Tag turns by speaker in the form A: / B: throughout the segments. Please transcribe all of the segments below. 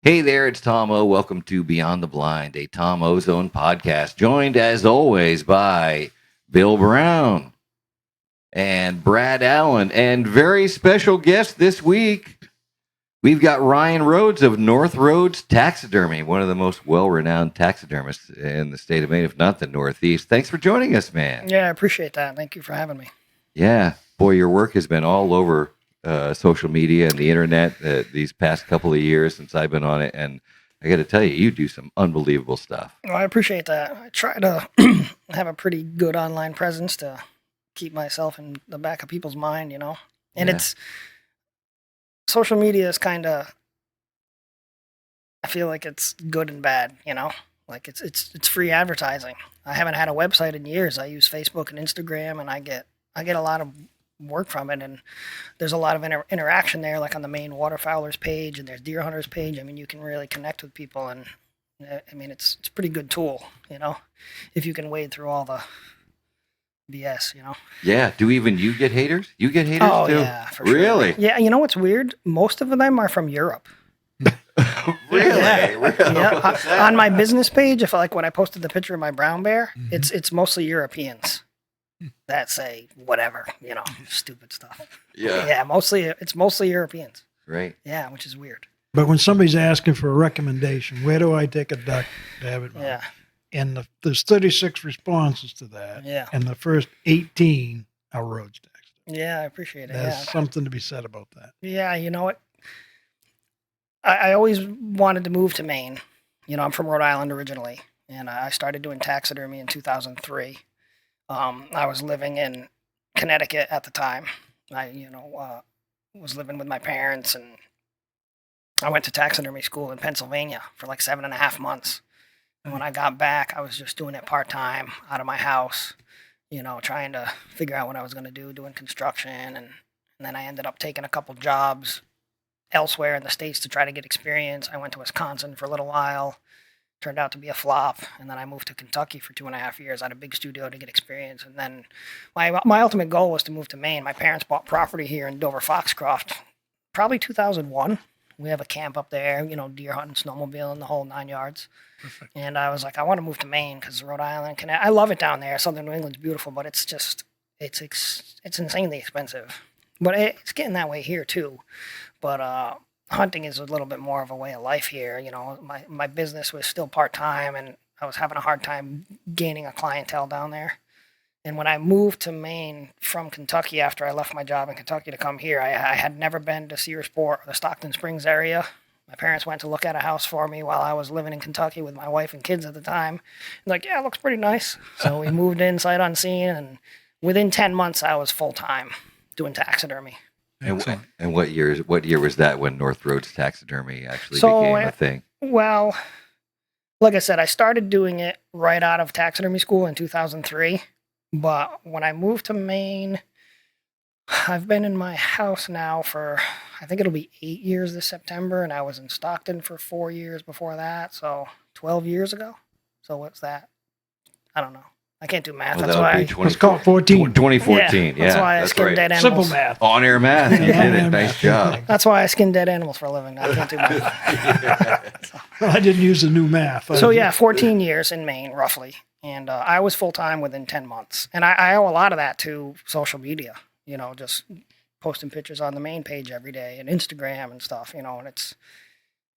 A: Hey there, it's Tom O. Welcome to Beyond the Blind, a Tom Ozone podcast, joined as always by Bill Brown and Brad Allen, and very special guest this week. We've got Ryan Rhodes of North Rhodes Taxidermy, one of the most well-renowned taxidermists in the state of Maine, if not the Northeast. Thanks for joining us, man.
B: Yeah, I appreciate that. Thank you for having me.
A: Yeah, boy, your work has been all over social media and the internet these past couple of years since I've been on it, and I got to tell you, you do some unbelievable stuff.
B: Well, I appreciate that. I try to have a pretty good online presence to keep myself in the back of people's mind, And
A: Yeah.
B: it's social media is kind of, I feel like it's good and bad, Like it's free advertising. I haven't had a website in years. I use Facebook and Instagram, and I get a lot of work from it, and there's a lot of interaction there, like on the Maine Waterfowlers page, and there's Deer Hunters page. I mean, you can really connect with people, and I mean, it's a pretty good tool, if you can wade through all the BS,
A: Yeah. Do even you get haters? You get haters
B: Oh
A: too?
B: yeah, for sure.
A: Really?
B: Yeah, you know what's weird? Most of them are from Europe.
A: Really?
B: Yeah.
A: Really?
B: Yeah,
A: What's that?
B: on my business page, when I posted the picture of my brown bear, it's mostly Europeans that say whatever, stupid stuff.
A: Yeah.
B: Yeah, it's mostly Europeans.
A: Right.
B: Yeah, which is weird.
C: But when somebody's asking for a recommendation, where do I take a duck to have it?
B: Yeah,
C: And there's 36 responses to that.
B: yeah,
C: And the first 18 are Rhodes text.
B: yeah. I appreciate it.
C: There's
B: Yeah,
C: something to be said about that.
B: yeah. You know what? I always wanted to move to Maine. I'm from Rhode Island originally, and I started doing taxidermy in 2003. I was living in Connecticut at the time. I was living with my parents, and I went to taxidermy school in Pennsylvania for like 7.5 months. And when I got back, I was just doing it part-time out of my house, trying to figure out what I was going to do, doing construction. And then I ended up taking a couple jobs elsewhere in the States to try to get experience. I went to Wisconsin for a little while. Turned out to be a flop. And then I moved to Kentucky for 2.5 years. I had a big studio to get experience. And then my ultimate goal was to move to Maine. My parents bought property here in Dover Foxcroft, probably 2001. We have a camp up there, deer hunting, snowmobiling, the whole 9 yards.
C: Perfect.
B: And I was like, I want to move to Maine because Rhode Island, I love it down there. Southern New England's beautiful, but it's just, it's insanely expensive. But it's getting that way here too. But hunting is a little bit more of a way of life here. My business was still part-time, and I was having a hard time gaining a clientele down there. And when I moved to Maine from Kentucky after I left my job in Kentucky to come here, I had never been to Searsport or the Stockton Springs area. My parents went to look at a house for me while I was living in Kentucky with my wife and kids at the time. And like, yeah, it looks pretty nice. So we moved in sight unseen, and within 10 months, I was full-time doing taxidermy.
C: Excellent.
A: And what year was that when North Rhodes Taxidermy actually
B: So,
A: became a thing?
B: Well, like I said, I started doing it right out of taxidermy school in 2003. But when I moved to Maine, I've been in my house now for, I think it'll be 8 years this September, and I was in Stockton for 4 years before that, so 12 years ago. So what's that? I don't know. I can't do math.
A: Well,
B: That's
A: that would
B: why.
A: be 20
C: Let's call it 14.
A: 2014. Yeah,
B: That's why I skinned
A: right.
B: dead animals.
C: Simple math.
A: On-air math. You did it.
C: On-air
A: Nice
C: math.
A: job.
B: That's why I skin dead animals for a living. I can't do math.
C: Well, I didn't use the new math.
B: So yeah, 14 years in Maine, roughly. And I was full-time within 10 months. And I owe a lot of that to social media, just posting pictures on the main page every day and Instagram and stuff, and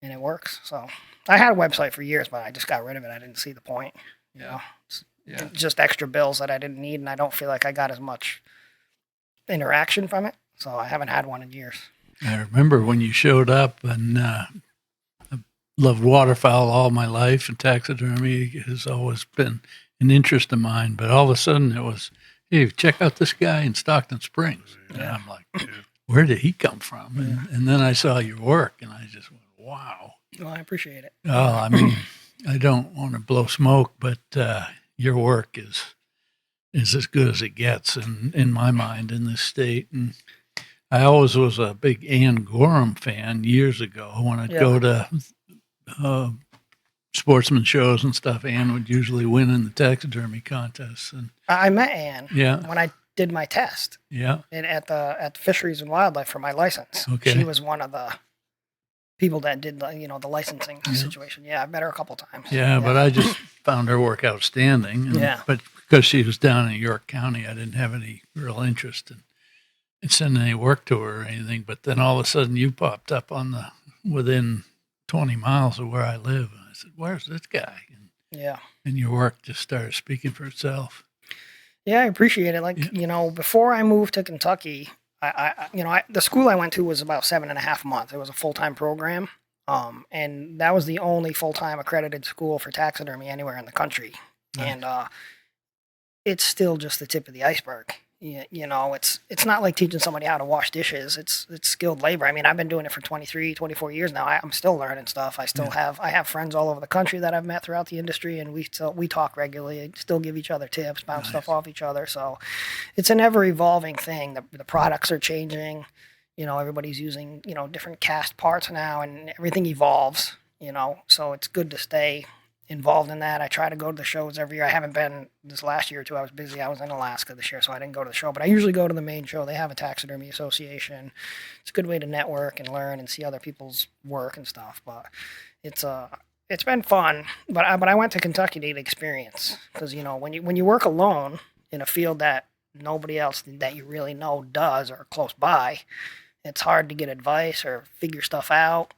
B: it works. So I had a website for years, but I just got rid of it. I didn't see the point, It's
A: Yeah.
B: just extra bills that I didn't need, and I don't feel like I got as much interaction from it. So I haven't had one in years.
D: I remember when you showed up, and I loved waterfowl all my life, and taxidermy has always been an interest of mine. But all of a sudden, it was, hey, check out this guy in Stockton Springs. And I'm like, where did he come from? And then I saw your work, and I just went, wow.
B: Well, I appreciate it.
D: Oh, I mean, I don't want to blow smoke, but your work is as good as it gets in my mind in this state. And I always was a big Ann Gorham fan years ago. When I'd go to sportsman shows and stuff, Ann would usually win in the taxidermy contests. And
B: I met Ann
D: yeah,
B: when I did my test
D: yeah,
B: at the Fisheries and Wildlife for my license.
D: Okay.
B: She was one of the people that did the licensing situation. Yeah, I met her a couple times.
D: Yeah, but I just found her work outstanding.
B: Yeah.
D: But because she was down in York County, I didn't have any real interest in sending any work to her or anything. But then all of a sudden you popped up within 20 miles of where I live. And I said, where's this guy? And your work just started speaking for itself.
B: Yeah, I appreciate it. Like, before I moved to Kentucky, the school I went to was about 7.5 months. It was a full-time program. And that was the only full-time accredited school for taxidermy anywhere in the country. Nice. And it's still just the tip of the iceberg. It's not like teaching somebody how to wash dishes. It's skilled labor. I mean, I've been doing it for 23, 24 years now. I'm still learning stuff. I have friends all over the country that I've met throughout the industry, and we talk regularly. Still give each other tips, bounce stuff off each other. So it's an ever evolving thing. The products are changing. Everybody's using different cast parts now, and everything evolves. So it's good to stay involved in that. I try to go to the shows every year. I haven't been this last year or two. I was busy. I was in Alaska this year, so I didn't go to the show. But I usually go to the Maine show. They have a taxidermy association. It's a good way to network and learn and see other people's work and stuff. But it's been fun. But I went to Kentucky to get experience because when you work alone in a field that nobody else that you really know does or close by, it's hard to get advice or figure stuff out.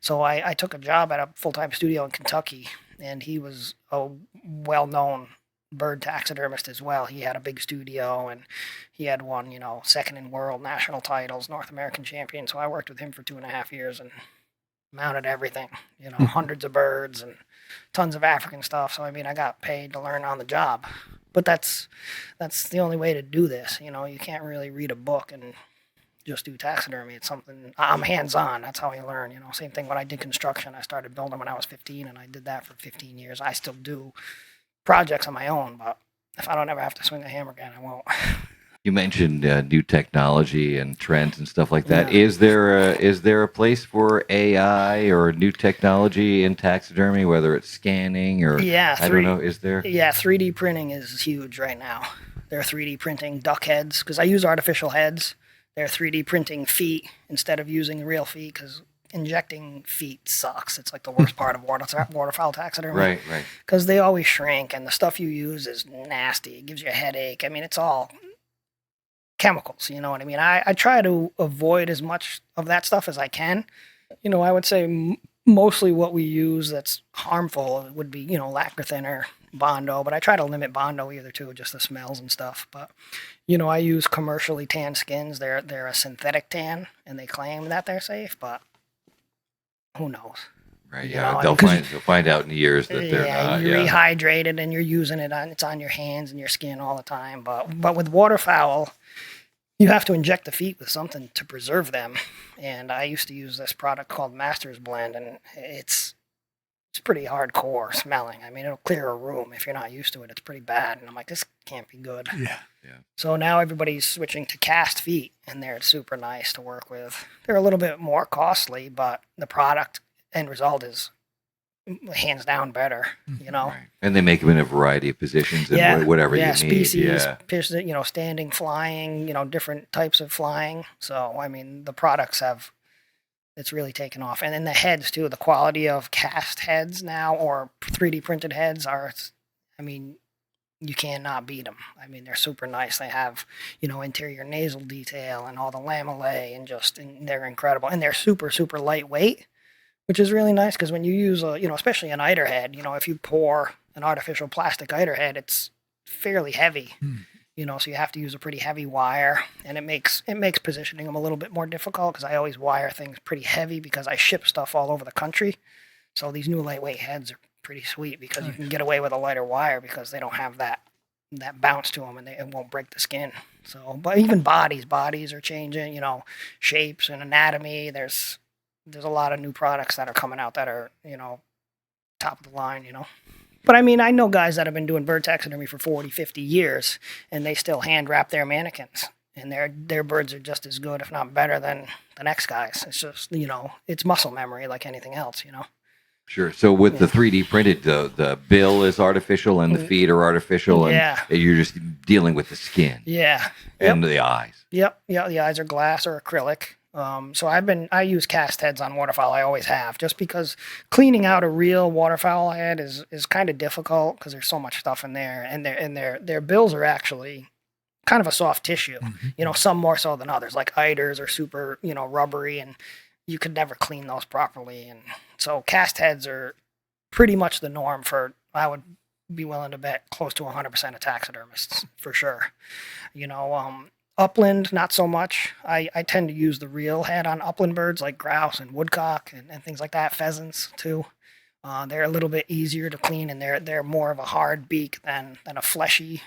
B: So I took a job at a full-time studio in Kentucky, and he was a well-known bird taxidermist as well. He had a big studio, and he had won, second in world, national titles, North American champion. So I worked with him for 2.5 years and mounted everything, hundreds of birds and tons of African stuff. So, I got paid to learn on the job. But that's the only way to do this. You can't really read a book and just do taxidermy. It's something I'm hands-on. That's how I learn. Same thing when I did construction. I started building when I was 15, and I did that for 15 years. I still do projects on my own, but if I don't ever have to swing a hammer again, I won't.
A: You mentioned new technology and trends and stuff like that. Yeah. Is there a place for AI or new technology in taxidermy, whether it's scanning or I don't know? Is there?
B: Yeah, 3D printing is huge right now. They're 3D printing duck heads because I use artificial heads. They're 3D printing feet instead of using real feet because injecting feet sucks. It's like the worst part of waterfowl taxidermy.
A: Right.
B: Because they always shrink, and the stuff you use is nasty. It gives you a headache. It's all chemicals, you know what I mean? I try to avoid as much of that stuff as I can. I would say mostly what we use that's harmful would be, lacquer thinner, Bondo, but I try to limit Bondo either too, just the smells and stuff. But, I use commercially tanned skins. They're a synthetic tan, and they claim that they're safe, but who knows?
A: Right, yeah, they'll find out in years that they're not.
B: You're rehydrated and you're using it it's on your hands and your skin all the time. But with waterfowl, you have to inject the feet with something to preserve them. And I used to use this product called Master's Blend, and it's pretty hardcore smelling. It'll clear a room if you're not used to it. It's pretty bad. And I'm like, this can't be good.
D: Yeah.
B: So now everybody's switching to cast feet, and they're super nice to work with. They're a little bit more costly, but the product end result is hands down better,
A: Right. And they make them in a variety of positions and whatever you
B: species,
A: need.
B: Yeah, standing, flying, different types of flying. So, the products it's really taken off. And then the heads, too, the quality of cast heads now or 3D printed heads are, you cannot beat them. They're super nice. They have, interior nasal detail and all the lamellae and they're incredible. And they're super, super lightweight, which is really nice because when you use, especially an eider head, if you pour an artificial plastic eider head, it's fairly heavy, so you have to use a pretty heavy wire, and it makes positioning them a little bit more difficult because I always wire things pretty heavy because I ship stuff all over the country. So these new lightweight heads are pretty sweet because you can get away with a lighter wire because they don't have that bounce to them and it won't break the skin. So, but even bodies are changing, shapes and anatomy. There's a lot of new products that are coming out that are, top of the line, But I know guys that have been doing bird taxidermy for 40, 50 years, and they still hand wrap their mannequins. And their birds are just as good, if not better, than the next guys. It's just, it's muscle memory like anything else,
A: Sure. So with the 3D printed, the bill is artificial and the feet are artificial, and you're just dealing with the skin.
B: Yeah.
A: And the eyes.
B: Yep. Yeah, the eyes are glass or acrylic. So I use cast heads on waterfowl. I always have, just because cleaning out a real waterfowl head is kind of difficult because there's so much stuff in there, and their bills are actually kind of a soft tissue. Some more so than others. Like eiders are super, rubbery, and you could never clean those properly. And so cast heads are pretty much the norm for, I would be willing to bet, close to 100% of taxidermists for sure. Upland, not so much. I tend to use the real head on upland birds like grouse and woodcock and things like that, pheasants too. They're a little bit easier to clean, and they're more of a hard beak than a fleshy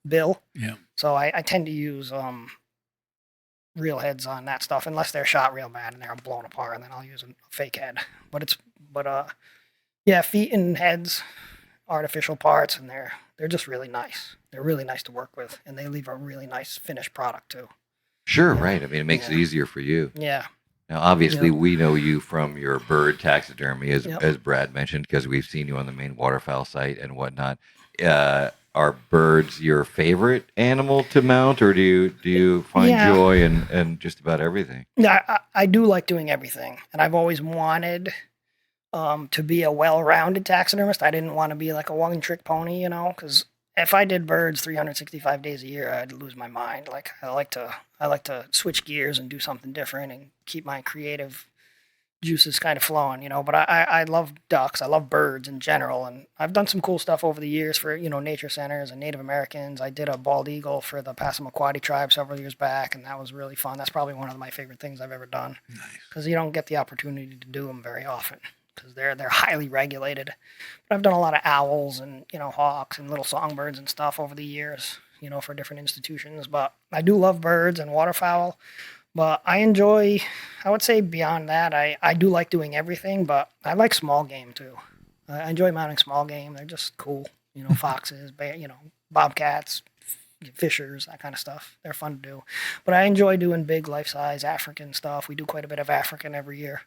B: bill.
D: Yeah.
B: So I tend to use real heads on that stuff, unless they're shot real bad and they're blown apart, and then I'll use a fake head. But feet and heads, artificial parts, and they're just really nice. They're really nice to work with, and they leave a really nice finished product too.
A: Sure, right. I mean, it makes it easier for you.
B: Yeah.
A: Now, obviously, we know you from your bird taxidermy, as
B: Yep.
A: as Brad mentioned, because we've seen you on the Maine Waterfowl site and whatnot. Are birds your favorite animal to mount, or do you find joy in just about everything?
B: Yeah, I do like doing everything, and I've always wanted to be a well-rounded taxidermist. I didn't want to be like a one-trick pony, because if I did birds 365 days a year, I'd lose my mind. Like I like to switch gears and do something different and keep my creative juices kind of flowing, But I love ducks. I love birds in general, and I've done some cool stuff over the years for nature centers and Native Americans. I did a bald eagle for the Passamaquoddy tribe several years back, and that was really fun. That's probably one of my favorite things I've ever done, because you don't get the opportunity to do them very often, because they're highly regulated. But I've done a lot of owls and hawks and little songbirds and stuff over the years, for different institutions. But I do love birds and waterfowl. But I enjoy, I would say beyond that, I do like doing everything, but I like small game too. I enjoy mounting small game. They're just cool, foxes, bobcats, fishers, that kind of stuff. They're fun to do. But I enjoy doing big life-size African stuff. We do quite a bit of African every year.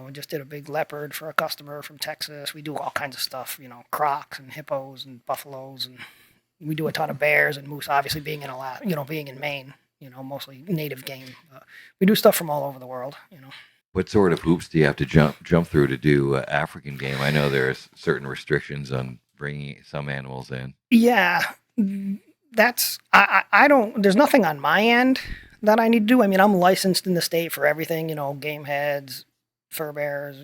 B: We just did a big leopard for a customer from Texas. We do all kinds of stuff, crocs and hippos and buffaloes, and we do a ton of bears and moose. Obviously, being in Maine, mostly native game. We do stuff from all over the world.
A: What sort of hoops do you have to jump through to do African game? I know there's certain restrictions on bringing some animals in.
B: Yeah, that's I don't. There's nothing on my end that I need to do. I mean, I'm licensed in the state for everything. Game heads, fur bears,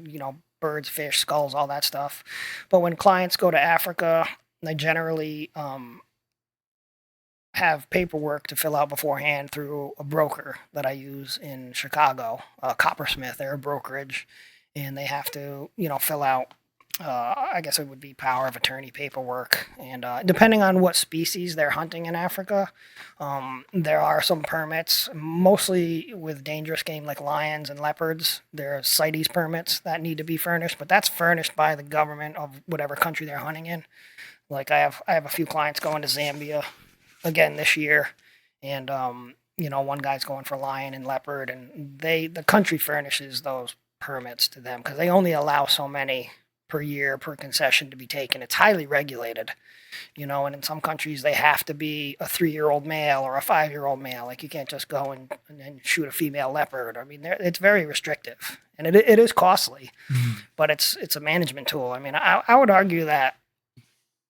B: birds, fish, skulls, all that stuff. But when clients go to Africa, they generally have paperwork to fill out beforehand through a broker that I use in Chicago, Coppersmith. They're a brokerage, and they have to, fill out, I guess it would be power of attorney paperwork. And depending on what species they're hunting in Africa, there are some permits, mostly with dangerous game like lions and leopards. There are CITES permits that need to be furnished, but that's furnished by the government of whatever country they're hunting in. Like I have a few clients going to Zambia again this year, and one guy's going for lion and leopard, and the country furnishes those permits to them because they only allow so many per year per concession to be taken. It's highly regulated, and in some countries they have to be a 3-year-old male or a 5-year-old male. Like you can't just go and shoot a female leopard. I mean, it's very restrictive, and it is costly, but it's a management tool. I mean, I would argue that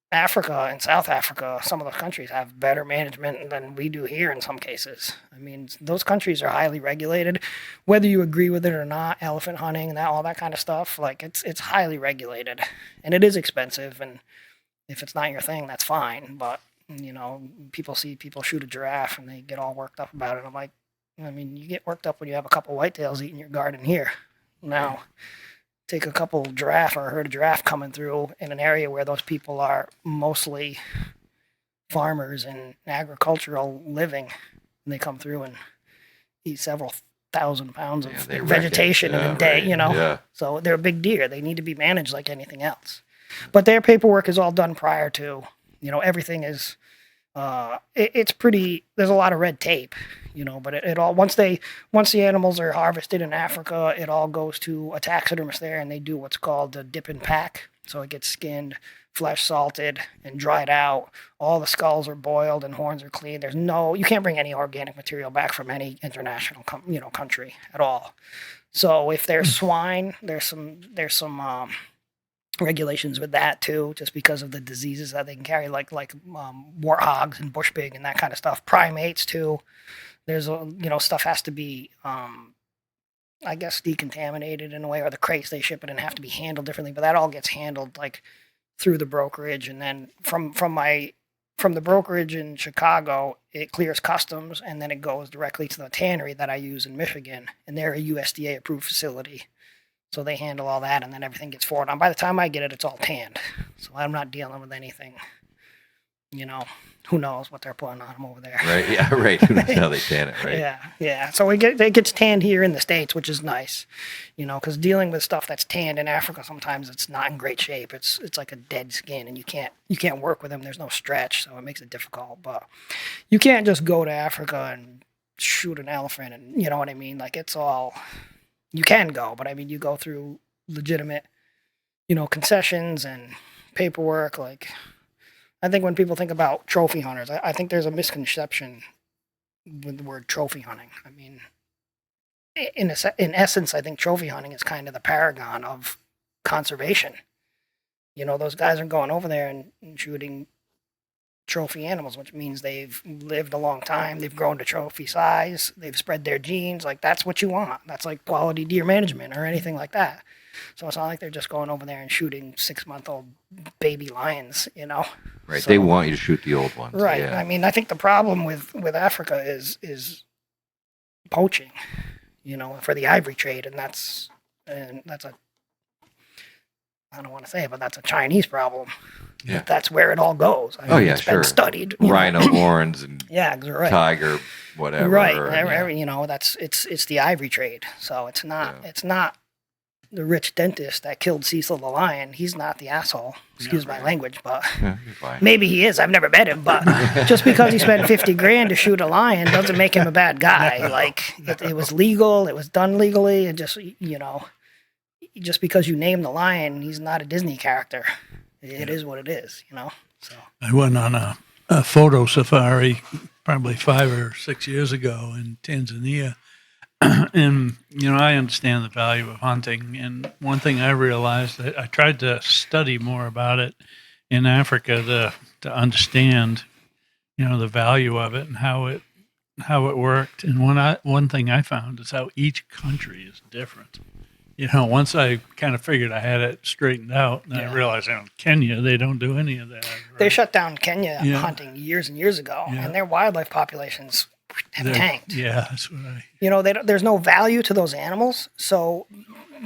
B: Africa and South Africa, some of those countries have better management than we do here in some cases. I mean, those countries are highly regulated, whether you agree with it or not. Elephant hunting and all that kind of stuff, like it's highly regulated, and it is expensive. And if it's not your thing, that's fine. But people see people shoot a giraffe and they get all worked up about it. I'm like, I mean, you get worked up when you have a couple whitetails eating your garden here. Now, take a couple giraffe or a herd of giraffe coming through in an area where those people are mostly farmers and agricultural living, and they come through and eat several thousand pounds of vegetation in a day,
A: Yeah.
B: So they're a big deer. They need to be managed like anything else. But their paperwork is all done prior to, everything is It's pretty. There's a lot of red tape, but it all once the animals are harvested in Africa, it all goes to a taxidermist there, and they do what's called the dip and pack. So it gets skinned, flesh salted, and dried out. All the skulls are boiled and horns are cleaned. You can't bring any organic material back from any international country at all. So if there's swine, there's some regulations with that too, just because of the diseases that they can carry, like warthogs and bush pig and that kind of stuff. Primates too. There's stuff has to be I guess decontaminated in a way, or the crates they ship it in have to be handled differently. But that all gets handled like through the brokerage, and then from the brokerage in Chicago, it clears customs, and then it goes directly to the tannery that I use in Michigan, and they're a USDA approved facility. So they handle all that, and then everything gets forwarded on. By the time I get it, it's all tanned. So I'm not dealing with anything. Who knows what they're putting on them over there.
A: Right. Yeah. Right. Who knows how they tan it, right?
B: Yeah. Yeah. So it gets tanned here in the States, which is nice. Because dealing with stuff that's tanned in Africa, sometimes it's not in great shape. It's like a dead skin, and you can't work with them. There's no stretch, so it makes it difficult. But you can't just go to Africa and shoot an elephant, and you know what I mean. Like it's all. You can go, but I mean, you go through legitimate, concessions and paperwork. Like, I think when people think about trophy hunters, I think there's a misconception with the word trophy hunting. I mean, in essence, I think trophy hunting is kind of the paragon of conservation. Those guys are going over there and shooting trophy animals, which means they've lived a long time, they've grown to trophy size, they've spread their genes. Like that's what you want. That's like quality deer management or anything like that. So it's not like they're just going over there and shooting 6-month-old baby lions,
A: Right.
B: So,
A: they want you to shoot the old ones.
B: Right.
A: Yeah.
B: I mean, I think the problem with Africa is poaching, for the ivory trade, and that's a, I don't want to say it, but that's a Chinese problem.
A: Yeah.
B: That's where it all goes. I mean, it's been studied.
A: Rhino horns and
B: right.
A: tiger, whatever.
B: Right.
A: Yeah.
B: It's the ivory trade. So it's not the rich dentist that killed Cecil the lion. He's not the asshole. Excuse my language, but
A: Yeah, you're fine.
B: maybe he is. I've never met him, but just because he spent $50,000 to shoot a lion doesn't make him a bad guy. Like it was legal. It was done legally. And just just because you name the lion, he's not a Disney character. It is what it is, So
D: I went on a photo safari probably 5 or 6 years ago in Tanzania. And, I understand the value of hunting. And one thing I realized, that I tried to study more about it in Africa to understand, the value of it and how it worked. And one thing I found is how each country is different. Once I kind of figured I had it straightened out, and I realized in Kenya, they don't do any of that. Right?
B: They shut down Kenya hunting years and years ago, and their wildlife populations have tanked.
D: Yeah, that's what
B: there's no value to those animals. So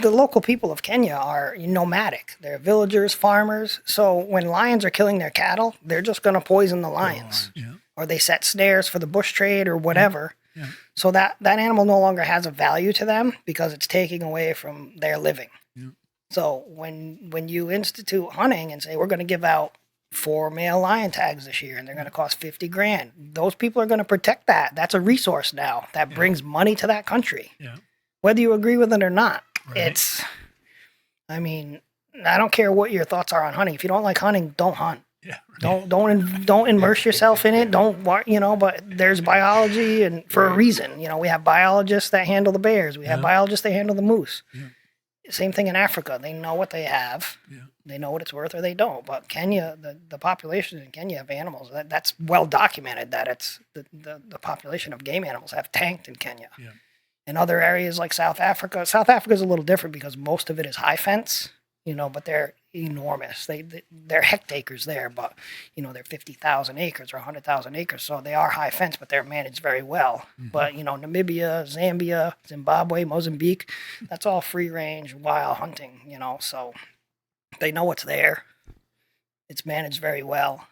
B: the local people of Kenya are nomadic. They're villagers, farmers. So when lions are killing their cattle, they're just going to poison the lions. Or they set snares for the bush trade or whatever. Yeah. So that animal no longer has a value to them because it's taking away from their living. Yeah. So when you institute hunting and say we're going to give out 4 male lion tags this year and they're going to cost $50,000, those people are going to protect that. That's a resource now that brings money to that country. Yeah. Whether you agree with it or not, I don't care what your thoughts are on hunting. If you don't like hunting, don't hunt. Yeah. Don't immerse yourself in it. But there's biology, and for a reason. We have biologists that handle the bears. We have biologists that handle the moose. Yeah. Same thing in Africa. They know what they have. Yeah. They know what it's worth, or they don't. But Kenya, the population in Kenya of animals, that's well documented that it's the population of game animals have tanked in Kenya. Yeah. In other areas like South Africa is a little different because most of it is high fence. But they're enormous. They're hectares there, but they're 50,000 acres or 100,000 acres, so they are high fence, but they're managed very well. Mm-hmm. But Namibia, Zambia, Zimbabwe, Mozambique, that's all free range wild hunting. So they know what's there. It's managed very well.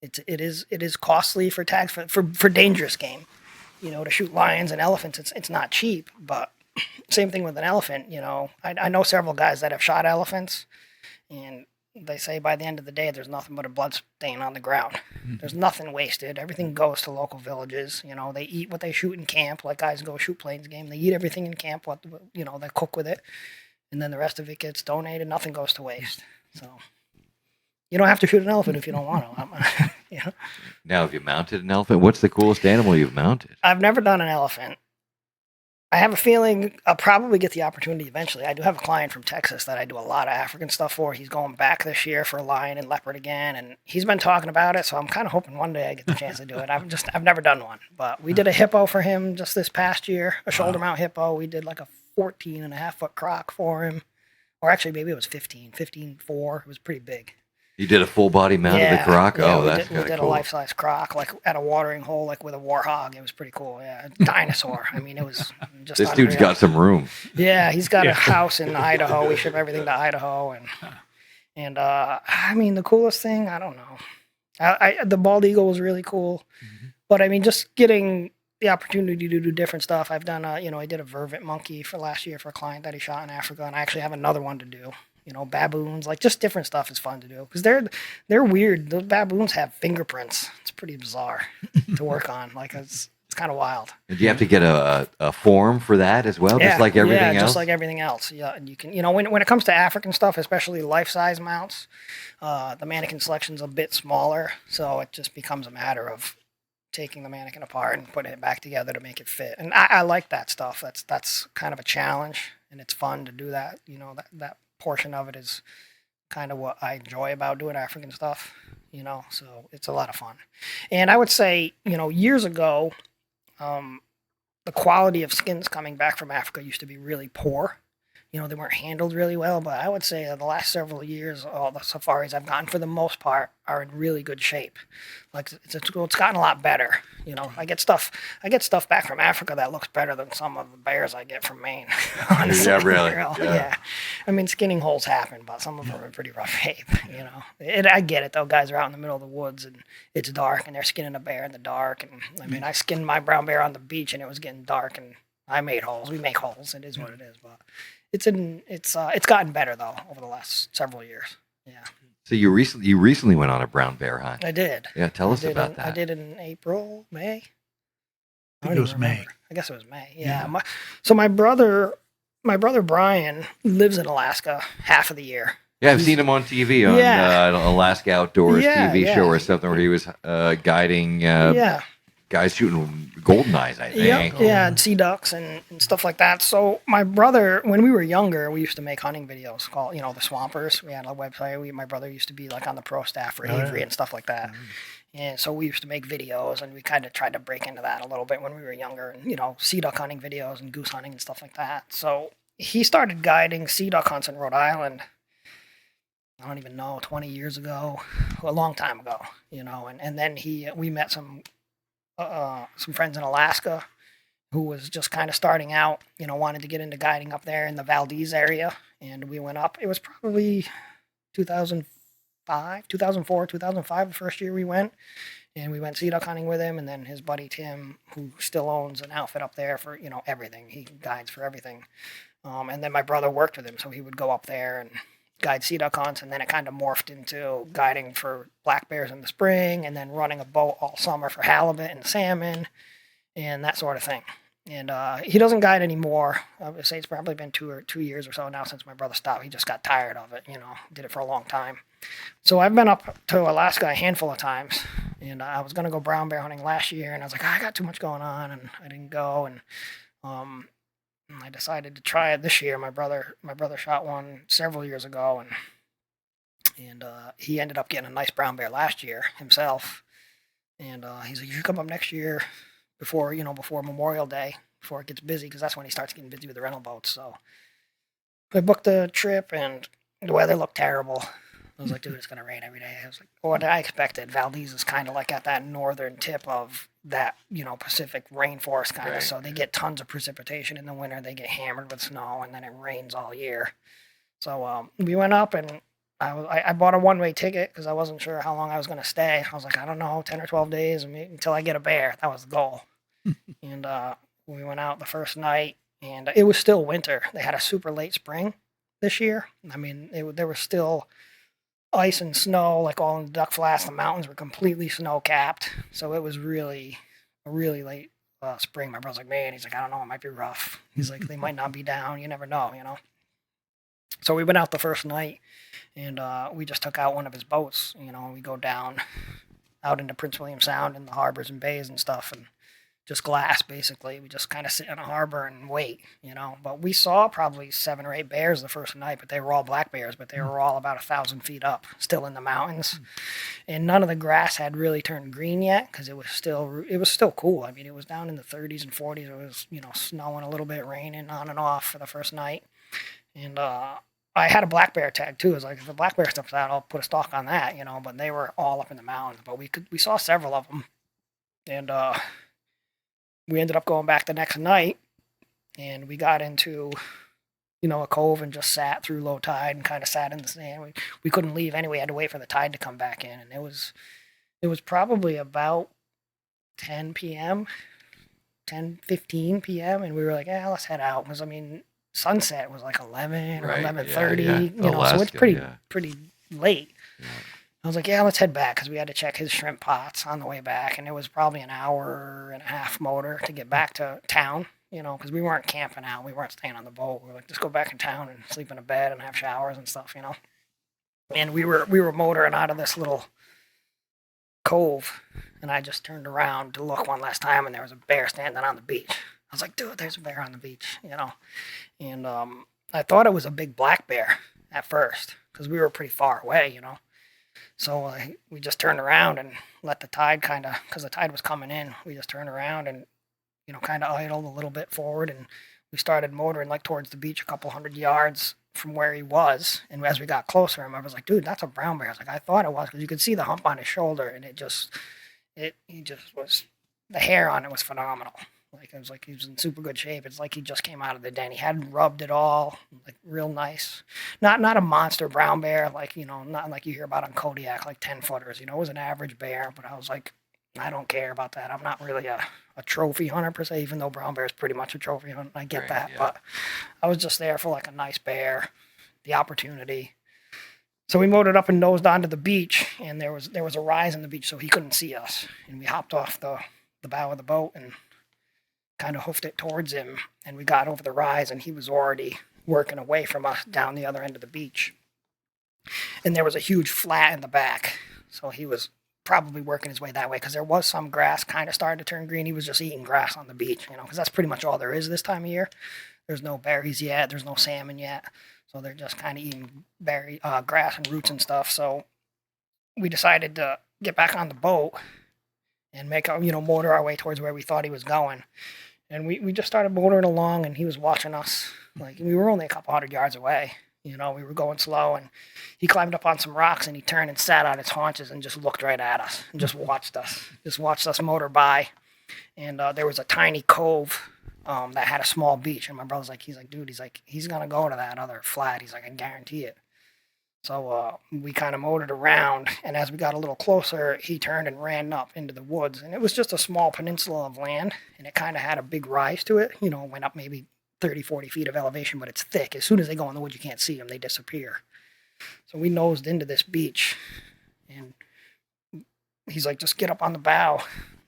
B: It is costly for tags for dangerous game. To shoot lions and elephants, it's not cheap, but. Same thing with an elephant, I know several guys that have shot elephants, and they say by the end of the day, there's nothing but a blood stain on the ground. There's nothing wasted. Everything goes to local villages. They eat what they shoot in camp. Like guys go shoot plains game. They eat everything in camp. They cook with it, and then the rest of it gets donated. Nothing goes to waste. So you don't have to shoot an elephant if you don't want to.
A: Now, have you mounted an elephant? What's the coolest animal you've mounted?
B: I've never done an elephant. I have a feeling I'll probably get the opportunity eventually. I do have a client from Texas that I do a lot of African stuff for. He's going back this year for lion and leopard again, and he's been talking about it, so I'm kind of hoping one day I get the chance to do it. I've never done one, but we did a hippo for him just this past year, a shoulder mount hippo. We did like a 14.5-foot croc for him, or actually maybe it was 15.4. It was pretty big.
A: You did a full body mount of the croc?
B: Yeah,
A: That's
B: we did
A: cool.
B: a life-size croc, like at a watering hole, like with a warhog. It was pretty cool. Yeah, a dinosaur. I mean, it was just
A: This
B: unreal.
A: dude's got some room.
B: Yeah, he's got a house in Idaho. We ship everything to Idaho, and I mean, the coolest thing, I don't know. The bald eagle was really cool, but I mean, just getting the opportunity to do different stuff. I've done, I did a vervet monkey for last year for a client that he shot in Africa, and I actually have another one to do. Baboons, like just different stuff is fun to do because they're weird. Those baboons have fingerprints. It's pretty bizarre to work on. Like it's kind of wild.
A: Did you have to get a form for that as well, just like everything else?
B: Yeah, just like everything else. Yeah, and you can, when it comes to African stuff, especially life-size mounts, the mannequin selection's a bit smaller, so it just becomes a matter of taking the mannequin apart and putting it back together to make it fit. And I like that stuff. That's kind of a challenge, and it's fun to do that. That portion of it is kind of what I enjoy about doing African stuff, so it's a lot of fun. And I would say, years ago, the quality of skins coming back from Africa used to be really poor. They weren't handled really well, but I would say that the last several years, all the safaris I've gotten for the most part are in really good shape. Like it's gotten a lot better. I get stuff back from Africa that looks better than some of the bears I get from Maine. Honestly.
A: Yeah, really.
B: Yeah. I mean, skinning holes happen, but some of them are in pretty rough shape. I get it though. Guys are out in the middle of the woods and it's dark, and they're skinning a bear in the dark. And I mean, I skinned my brown bear on the beach, and it was getting dark, and I made holes. We make holes. It is what it is, but. It's gotten better though over the last several years. Yeah.
A: So you recently went on a brown bear hunt.
B: I did.
A: Yeah, tell us about that.
B: I did in April, May.
C: I think it was May.
B: I guess it was May. Yeah. My brother Brian lives in Alaska half of the year.
A: Yeah, I've seen him on TV on Alaska Outdoors TV show or something where he was guiding guys shooting golden eyes, I think.
B: Yeah, and sea ducks and stuff like that. So my brother, when we were younger, we used to make hunting videos called, the Swampers. We had a website. My brother used to be like on the pro staff for Avery and stuff like that. And so we used to make videos, and we kind of tried to break into that a little bit when we were younger, and, sea duck hunting videos and goose hunting and stuff like that. So he started guiding sea duck hunts in Rhode Island, I don't even know, 20 years ago, a long time ago, and then we met some friends in Alaska who was just kind of starting out, wanted to get into guiding up there in the Valdez area. And we went up. It was probably 2004, 2005, the first year we went. And we went sea duck hunting with him. And then his buddy Tim, who still owns an outfit up there for, everything. He guides for everything. And then my brother worked with him. So he would go up there and guide sea duck hunts, and then it kind of morphed into guiding for black bears in the spring, and then running a boat all summer for halibut and salmon and that sort of thing. And he doesn't guide anymore. I would say it's probably been 2 years or so now since my brother stopped. He just got tired of it, did it for a long time. So I've been up to Alaska a handful of times, and I was going to go brown bear hunting last year, and I was like, I got too much going on, and I didn't go. And I decided to try it this year. My brother shot one several years ago, and he ended up getting a nice brown bear last year himself. And he's like, "You should come up next year before Memorial Day, before it gets busy, because that's when he starts getting busy with the rental boats." So I booked the trip, and the weather looked terrible. I was like, dude, it's going to rain every day. I was like, what I expected. Valdez is kind of like at that northern tip of that, Pacific rainforest kind of. Right. So they get tons of precipitation in the winter. They get hammered with snow, and then it rains all year. So we went up, and I bought a one-way ticket because I wasn't sure how long I was going to stay. I was like, I don't know, 10 or 12 days until I get a bear. That was the goal. And we went out the first night, and it was still winter. They had a super late spring this year. I mean, there was still ice and snow, like all in the duck flats. The mountains were completely snow capped, so it was really late spring. My brother's like, man, he's like, I don't know, it might be rough. He's like, they might not be down. You never know, you know. So we went out the first night, and we just took out one of his boats. You know, we go down out into Prince William Sound and the harbors and bays and stuff, and just glass, basically. We just kind of sit in a harbor and wait, you know. But we saw probably 7 or 8 bears the first night, but they were all black bears, but they were all about 1,000 feet up, still in the mountains. And none of the grass had really turned green yet, because it was still cool. I mean, it was down in the 30s and 40s. It was, you know, snowing a little bit, raining on and off for the first night. And I had a black bear tag too. It was like, if the black bear steps out, I'll put a stalk on that, you know. But they were all up in the mountains. But we saw several of them, and we ended up going back the next night, and we got into, you know, a cove and just sat through low tide and kind of sat in the sand. We couldn't leave anyway. We had to wait for the tide to come back in, and it was probably about 10 p.m., 10:15 p.m., and we were like, yeah, let's head out, because I mean, sunset was like 11 or 11:30, you know, Alaska, so it's pretty late. Yeah. I was like, yeah, let's head back, because we had to check his shrimp pots on the way back, and it was probably an hour and a half motor to get back to town, you know, because we weren't camping out. We weren't staying on the boat. We were like, just go back in town and sleep in a bed and have showers and stuff, you know. And we were motoring out of this little cove, and I just turned around to look one last time, and there was a bear standing on the beach. I was like, dude, there's a bear on the beach, you know. And I thought it was a big black bear at first, because we were pretty far away, you know. So we just turned around and let the tide because the tide was coming in, we just turned around and, you know, kind of idled a little bit forward, and we started motoring like towards the beach a couple 100 yards from where he was. And as we got closer, I was like, dude, that's a brown bear. I was like, I thought it was, because you could see the hump on his shoulder, and he just was, the hair on it was phenomenal. Like, it was like he was in super good shape. It's like he just came out of the den. He hadn't rubbed it all, like real nice. Not a monster brown bear, like, you know, not like you hear about on Kodiak, like 10-footers. You know, it was an average bear, but I was like, I don't care about that. I'm not really a trophy hunter per se, even though brown bear is pretty much a trophy hunter. I get that, yeah. But I was just there for like a nice bear, the opportunity. So we motored up and nosed onto the beach, and there was a rise in the beach, so he couldn't see us. And we hopped off the bow of the boat and kind of hoofed it towards him, and we got over the rise, and he was already working away from us down the other end of the beach. And there was a huge flat in the back, so he was probably working his way that way, because there was some grass kind of starting to turn green. He was just eating grass on the beach, you know, because that's pretty much all there is this time of year. There's no berries yet, there's no salmon yet, so they're just kind of eating grass and roots and stuff. So we decided to get back on the boat and motor our way towards where we thought he was going. And we just started motoring along, and he was watching us. Like, we were only a couple 100 yards away. You know, we were going slow, and he climbed up on some rocks, and he turned and sat on his haunches and just looked right at us and just watched us motor by. And there was a tiny cove that had a small beach. And my brother's like, dude, he's going to go to that other flat. He's like, I guarantee it. So we kind of motored around, and as we got a little closer, he turned and ran up into the woods. And it was just a small peninsula of land, and it kind of had a big rise to it. You know, it went up maybe 30, 40 feet of elevation, but it's thick. As soon as they go in the woods, you can't see them. They disappear. So we nosed into this beach, and he's like, just get up on the bow.